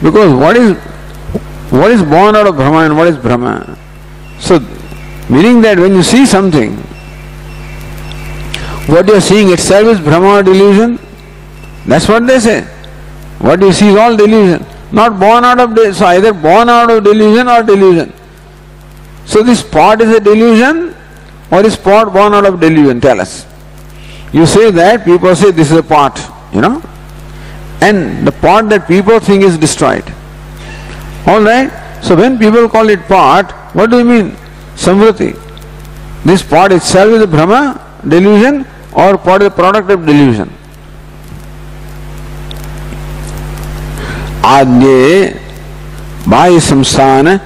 Because what is born out of Brahma and what is Brahma? So, meaning that when you see something, what you are seeing itself is Brahma or delusion? That's what they say. What you see is all delusion. Not born out of delusion. So either born out of delusion or delusion. So this pot is a delusion or is pot born out of delusion? Tell us. You say that, people say this is a pot, and the pot that people think is destroyed. Alright? So when people call it pot, what do you mean? Samvriti. This pot itself is a Brahma, delusion, or pot is a product of delusion. आद्ये बाह्य संस्थान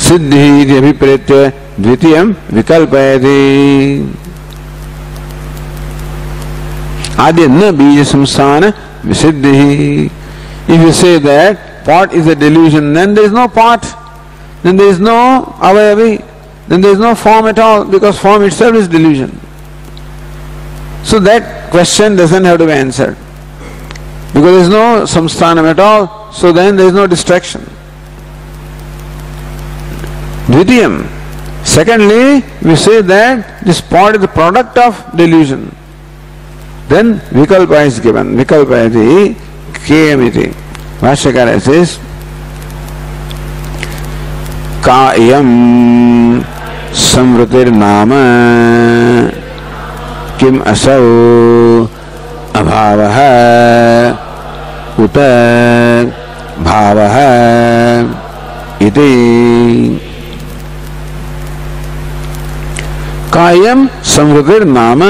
सिद्धि अभिप्रेत्य द्वितीयं विकल्पयति. आद्य न बीज संस्थान सिद्धि. If you say that pot is a delusion, then there is no pot, then there is no avayavi, then there is no form at all, because form itself is delusion. So that question doesn't have to be answered. Because there is no samsthanam at all, so then there is no distraction. Dvitiyam. Secondly, we say that this pot is the product of delusion. Then vikalpa is given. Vikalpayati kayamiti. Bhashyakara says, Kayam samvritir nama kim asau abhavaha उत भावः इति. कायम समृद्धिर नाम.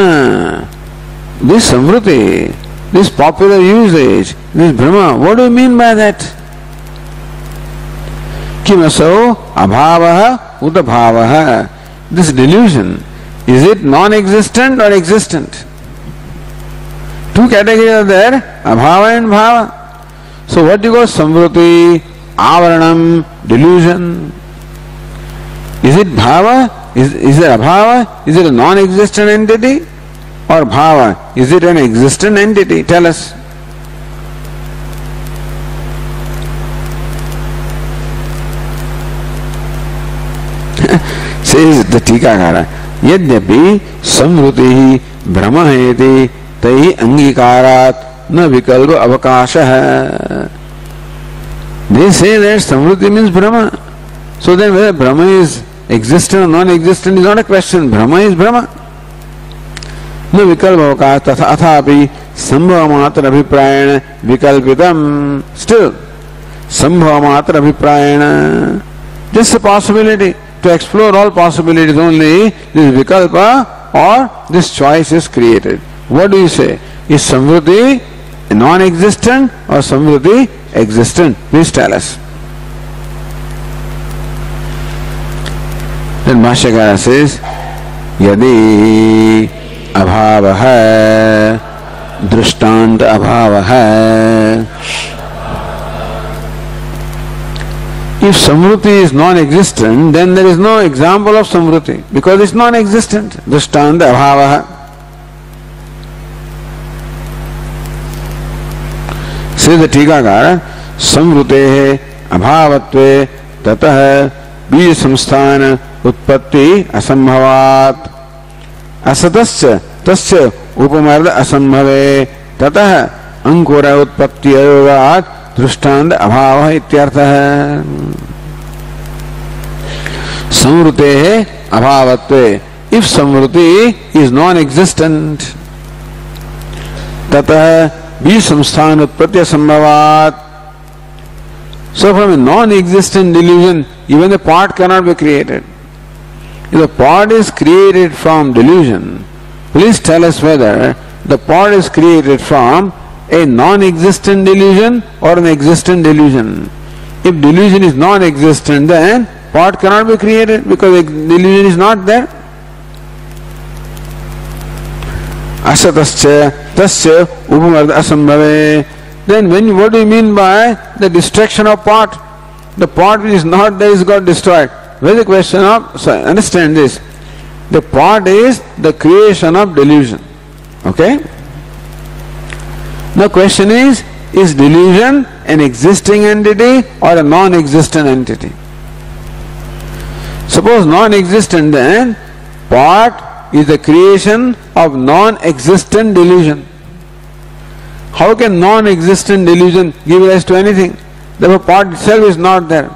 This samvriti, this popular usage, this Brahma, what do you mean by that? Kimasau abhavaha uta bhavaha. This delusion, is it non-existent or existent? Two categories are there, abhava and bhava. So what you call samvriti, avaranam, delusion? Is it bhava? Is it abhava? Is it a non-existent entity? Or bhava? Is it an existent entity? Tell us. Says the Tikakara, Yadyapi samvriti brahmaheti तई अंगीकारात न विकल्प अवकाश है. They say that samvriti means Brahma. So then whether Brahma is existent or non-existent is not a question. Brahma is Brahma. न विकल्प अवकाश तथा अथापि संभव मात्र अभिप्रायण विकल्पितम. Still संभव मात्र अभिप्रायण. Just a possibility. To explore all possibilities only, this vikalpa or this choice is created. What do you say? Is samvriti non-existent or samvriti existent? Please tell us. Then Bhashyakara says, Yadi abhavaha drishtanta abhavaha. If samvriti is non-existent, then there is no example of samvriti because it's non-existent. Drishtanta abhavaha. Says the Tikakara, samvrute abhavatve tatah बीज संस्थान उत्पत्ति असंभवात् असतस्य तस्य उपमर्द असंभवे ततः अंकुर उत्पत्ति अयोगात् दृष्टांत अभावः इत्यर्थः। संवृते अभावत्वे, if samvriti is non-existent, ततः बीज संस्थान उत्पत्ति असंभवात्, so from a non-existent delusion, even the pot cannot be created. If the pot is created from delusion, please tell us whether the pot is created from a non-existent delusion or an existent delusion. If delusion is non-existent, then pot cannot be created because delusion is not there. Asatascha tasya upamarda asambhave. Then what do you mean by the destruction of pot? The pot which is not there is got destroyed. Where is the question of, understand this, the pot is the creation of delusion. Okay? The question is delusion an existing entity or a non-existent entity? Suppose non-existent, then pot is the creation of non-existent delusion. how can non-existent delusion give rise to anything? Therefore pot itself is not there.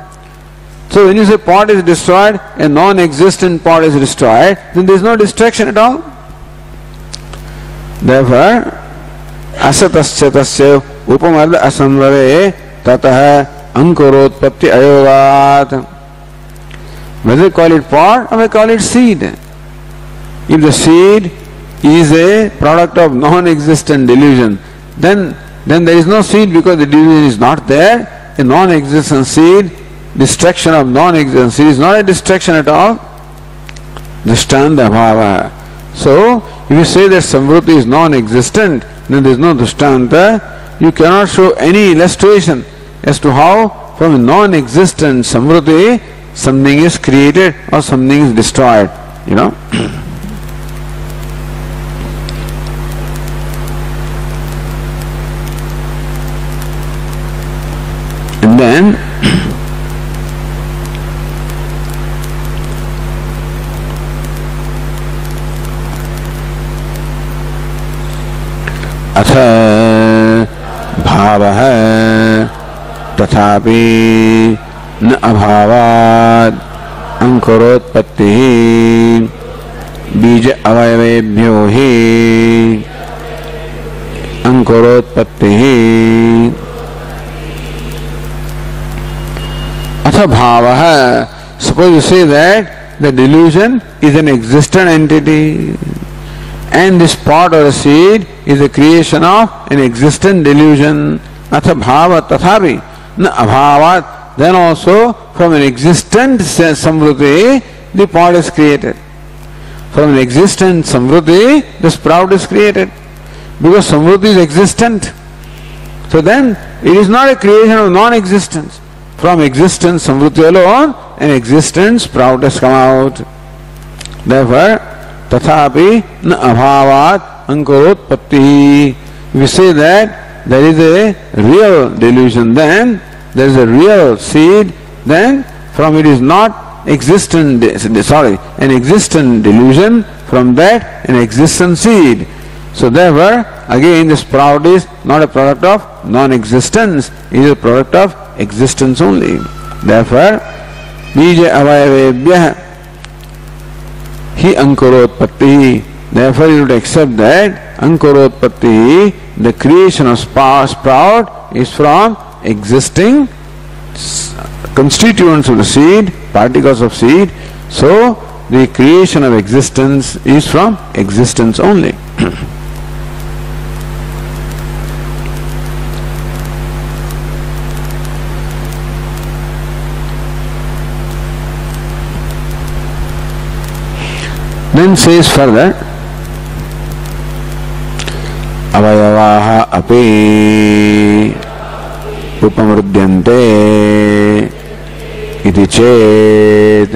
So when you say pot is destroyed, a non-existent pot is destroyed, then there is no destruction at all. Therefore, asatasya tasya upamarda asamvare tatah ankurotpatti ayogat. Whether you call it pot or we call it seed. If the seed is a product of non-existent delusion, then there is no seed because the delusion is not there. A non-existent seed, destruction of non-existent seed is not a destruction at all. Drishtanta bhava. So, if you say that samvruti is non-existent, then there is no drishtanta. You cannot show any illustration as to how from a non-existent samvruti something is created or something is destroyed. You know. And then अथ भावः तथापि न अभावात् अंकुरोत्पत्तिः बीज अवयवेभ्यो हि अंकुरोत्पत्तिः अथ भावः. Suppose you say that the delusion is an existent entity and this pot or a seed is a creation of an existent delusion. Atha bhava tathapi na abhavat. Then also from an existent samvruti the pot is created. From an existent samvruti the sprout is created. Because samvruti is existent. So then it is not a creation of non-existence. From existence samvruti alone an existent sprout has come out. Therefore tathapi na abhavat ankurotpatti. If you say that there is a real delusion, then there is a real seed, then from it is not existent, an existent delusion, from that an existent seed. So therefore, again the sprout is not a product of non-existence, it is a product of existence only. Therefore, bija avayavebhyah hi ankurotpatti. Therefore you would accept that ankurotpatti, the creation of sprout, is from existing constituents of the seed, particles of seed. So the creation of existence is from existence only. Then says further, avayavaha api upamrudyante iti chet.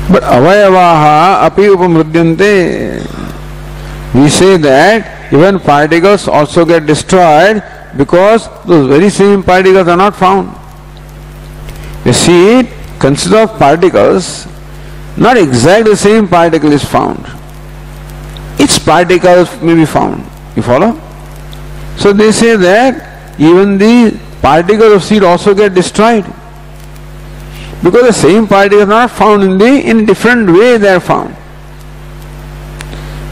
But avayavaha api upamrudyante, we say that even particles also get destroyed because those very same particles are not found. The seed consists of particles, not exactly the same particle is found. Its particles may be found. You follow? So they say that even the particles of seed also get destroyed. Because the same particles are not found in a different way they are found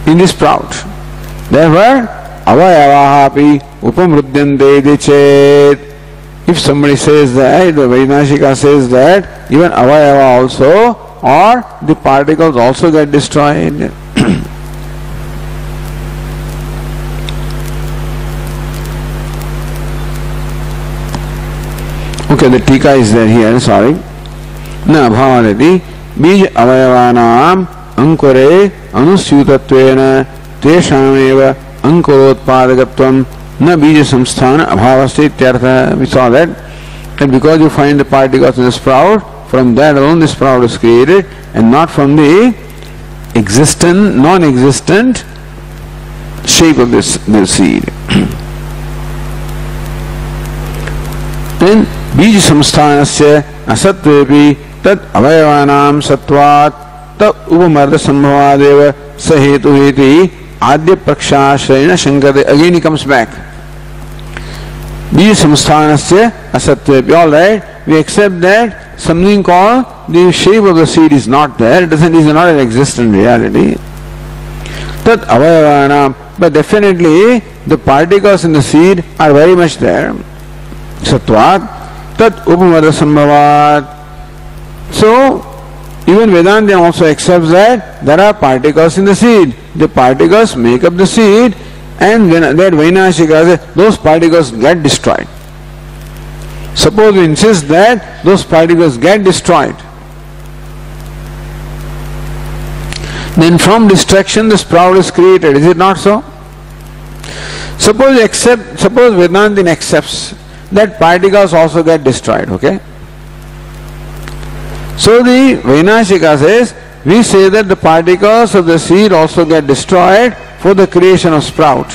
in the sprout. Therefore, avayavaha api upamrudyante iti chet. If somebody says that, the Vainashika says that even avayava also or the particles also get destroyed. Okay, the tika is there here, sorry. Na bhavanati bij avayavanam ankure anusyutattvena teshameva ankurotpadagatvam na bija samsthana abhavasti ityartha. We saw that because you find the particles in the sprout, from that alone the sprout is created and not from the existent, non-existent shape of this seed. Then बीज संस्थानस्य असत्वेपि तत् अवयवानां सत्वात् तत् उपमर्द संभवादेव स हेतुः इति Adya Prakshashrayena Shankate. Again he comes back. Bija samsthanasya asatvepi. All right, we accept that something called the shape of the seed is not there. It is not an existent reality. Tat avayavanam. But definitely the particles in the seed are very much there. Satvat tat upamada sambhavat. So even Vedanta also accepts that there are particles in the seed. The particles make up the seed, and when that Vainashika, those particles get destroyed. Suppose we insist that those particles get destroyed, then from destruction the sprout is created. Is it not so? Suppose Vedanta accepts that particles also get destroyed, okay? So the Vainashika says, we say that the particles of the seed also get destroyed for the creation of sprout.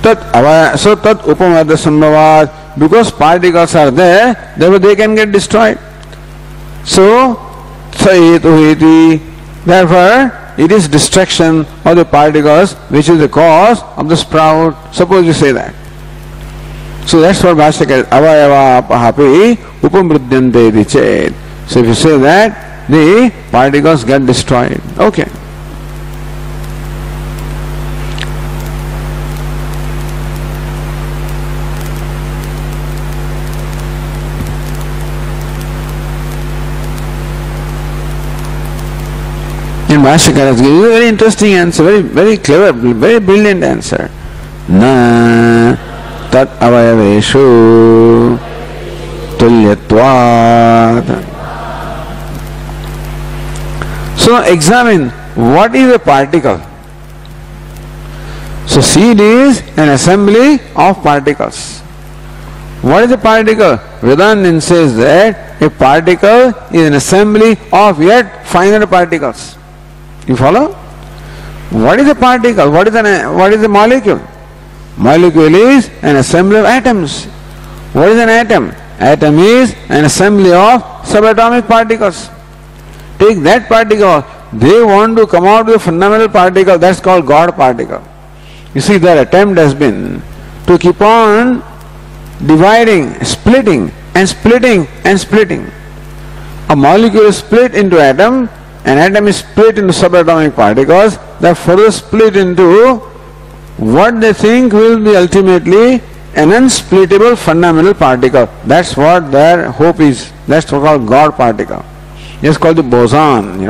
So tat upamada sambhavat, because particles are there, therefore they can get destroyed. So sayetu, therefore it is destruction of the particles which is the cause of the sprout. Suppose you say that. So that's what Bhashyaka avayava pahapi upamrudyante chet. So if you say that, the particles get destroyed. Okay. And Bhashyakara has given you a very interesting answer, very clever, very brilliant answer. Na tat avayaveshu tulyatvat. So examine what is a particle. So seed is an assembly of particles. What is a particle? Vedanta says that a particle is an assembly of yet finer particles. You follow? What is a particle? What is a molecule? Molecule is an assembly of atoms. What is an atom? Atom is an assembly of subatomic particles. Take that particle. They want to come out with a fundamental particle, that's called God particle. You see, their attempt has been to keep on dividing, splitting and splitting and splitting. A molecule is split into atom, an atom is split into subatomic particles, they are further split into what they think will be ultimately an unsplittable fundamental particle. That's what their hope is. That's what called God particle. It's called the boson,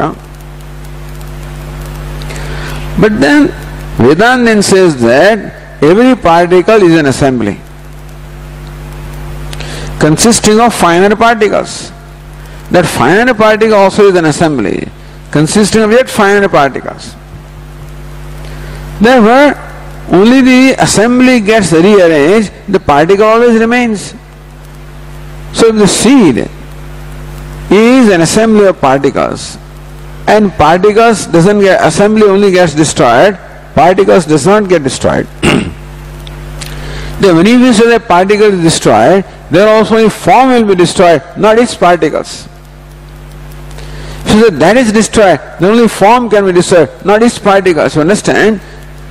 But then Vedanta says that every particle is an assembly consisting of finer particles. That finer particle also is an assembly consisting of yet finer particles. Therefore, only the assembly gets rearranged, the particle always remains. So if the seed is an assembly of particles, and particles doesn't get, assembly only gets destroyed, particles does not get destroyed. Then when you say that particle is destroyed, there also a form will be destroyed, not its particles. So that is destroyed, the only form can be destroyed, not its particles. You understand?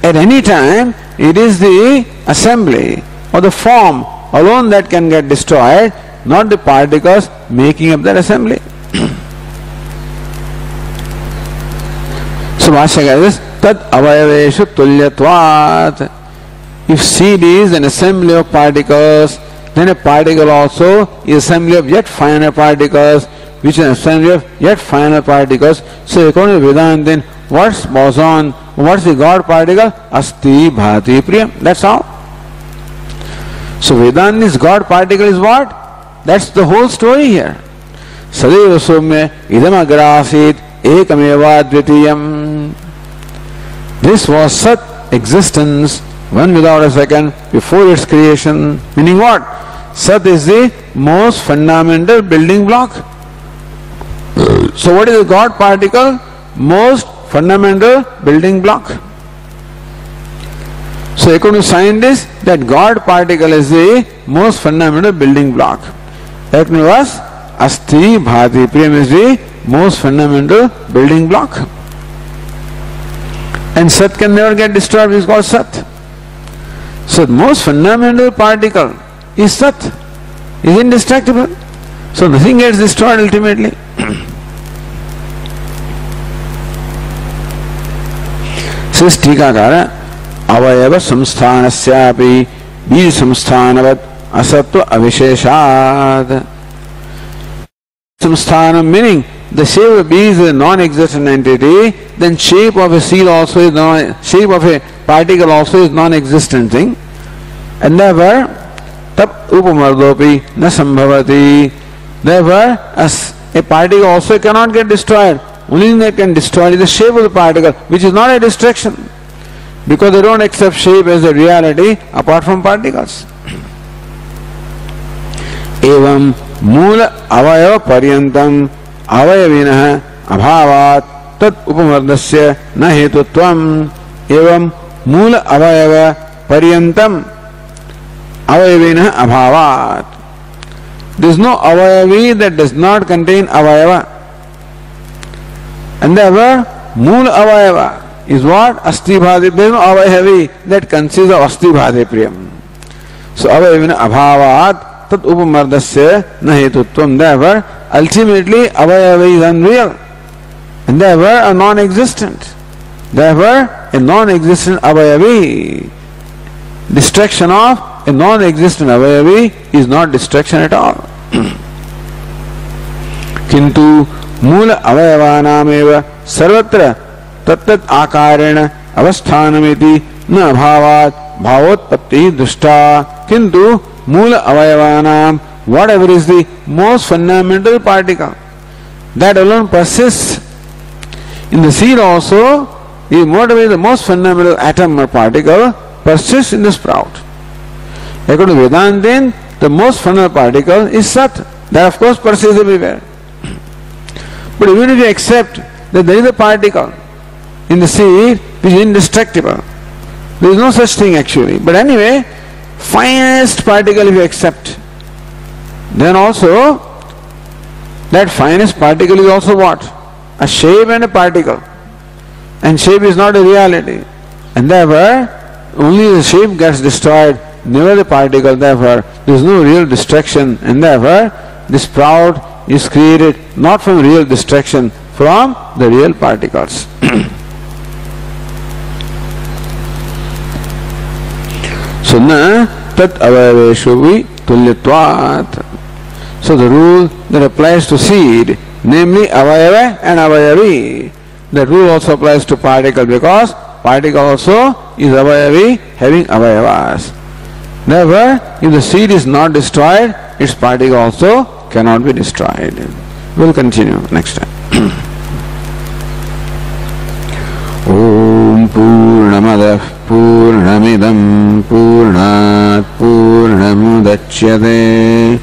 At any time, it is the assembly or the form alone that can get destroyed, not the particles making up that assembly. So Bhashyaka says, Tat avayaveshu tulyatvat. If seed is an assembly of particles, then a particle also is assembly of yet finer particles, which is an assembly of yet finer particles. So according to Vedanta, then what's boson? What's the God particle? Asti bhati priyam. That's all. So Vedanta's God particle is what? That's the whole story here. Sadeva soumya idam agrasit ekameva dvitiyam. This was Sat, existence, one without a second, before its creation. Meaning what? Sat is the most fundamental building block. So what is the God particle? Most fundamental building block. So according to scientists, that God particle is the most fundamental building block. According to us, Asti Bhati Priyam is the most fundamental building block. And Sat can never get destroyed, it's called Sat. So the most fundamental particle is Sat, is indestructible. So nothing gets destroyed ultimately. Says Tikakara, Avayava samsthanasyapi bija samsthanavat asatva avisheshad. Samsthanam meaning the shape of bee is a non-existent entity, then shape of a seal also is shape of a particle also is non-existent thing. And therefore, tab upamardopi na sambhavati. Therefore, as a particle also cannot get destroyed. Only thing that can destroy is the shape of the particle, which is not a destruction. Because they don't accept shape as a reality apart from particles. Evam मूल अवयव पर्यंतम अवयविनः अभावात् तत् उपमर्दस्य न हेतुत्वम् एवं मूल अवयव पर्यंतम अवयविनः अभावात्. There is no avayavi that does not contain avayava. And therefore, मूल avayava is what? Asti bhadi. There is no avayavi that consists of asti bhadi priyam. So avayavina abhavat tat upamardasya na hetutvam. Therefore, ultimately avayava is unreal and therefore a non-existent. Therefore, a non-existent avayavi, destruction of a non-existent avayavi is not destruction at all. किंतु मूल अवयवानामेव सर्वत्र तत्तत् आकारेण अवस्थानमिति न अभावात् भावोत्पत्ति दृष्टा. किंतु मूल अवयवानाम, whatever is the most fundamental particle, that alone persists. In the seed also, whatever is the most fundamental atom or particle persists in the sprout. According to Vedantin, the most fundamental particle is Sat. That of course persists everywhere. But even if you accept that there is a particle in the seed which is indestructible, there is no such thing actually. But anyway, finest particle if you accept, then also that finest particle is also what? A shape and a particle. And shape is not a reality. And therefore, only the shape gets destroyed, never the particle. Therefore, there is no real destruction. And therefore, this sprout is created not from real destruction, from the real particles. So, na tat avayaveshu vi tulyatvat. So the rule that applies to seed, namely avayava and avayavi, that rule also applies to particle, because particle also is avayavi having avayavas. Therefore, if the seed is not destroyed, its particle also cannot be destroyed. We will continue next time. Om Purnamadah Purnamidam Purnat Purnamudachyate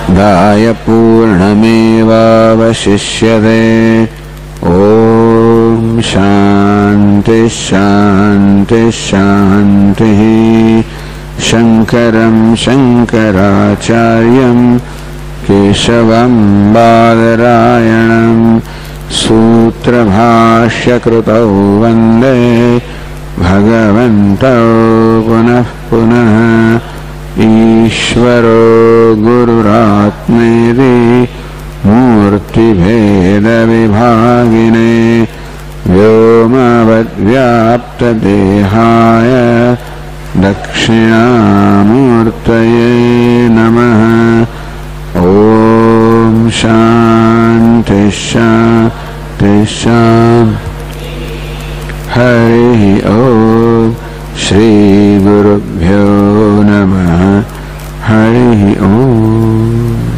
Daya Purnameva Vashishyate. Om Shanti Shanti Shanti. Shankaram Shankaracharyam Keshavam Badarayanam Sutra Bhashya Krutau Vande Bhagavantau Punah Punah Ishvaro Gururatmeri Murti Bheda Vibhagine Vyomavad Vyapta Dehaya Dakshinamurtaye Namaha. Om Shanti Shanti Shanti. Hari Om. Shri Gurubhyo Namaha. Hari Om.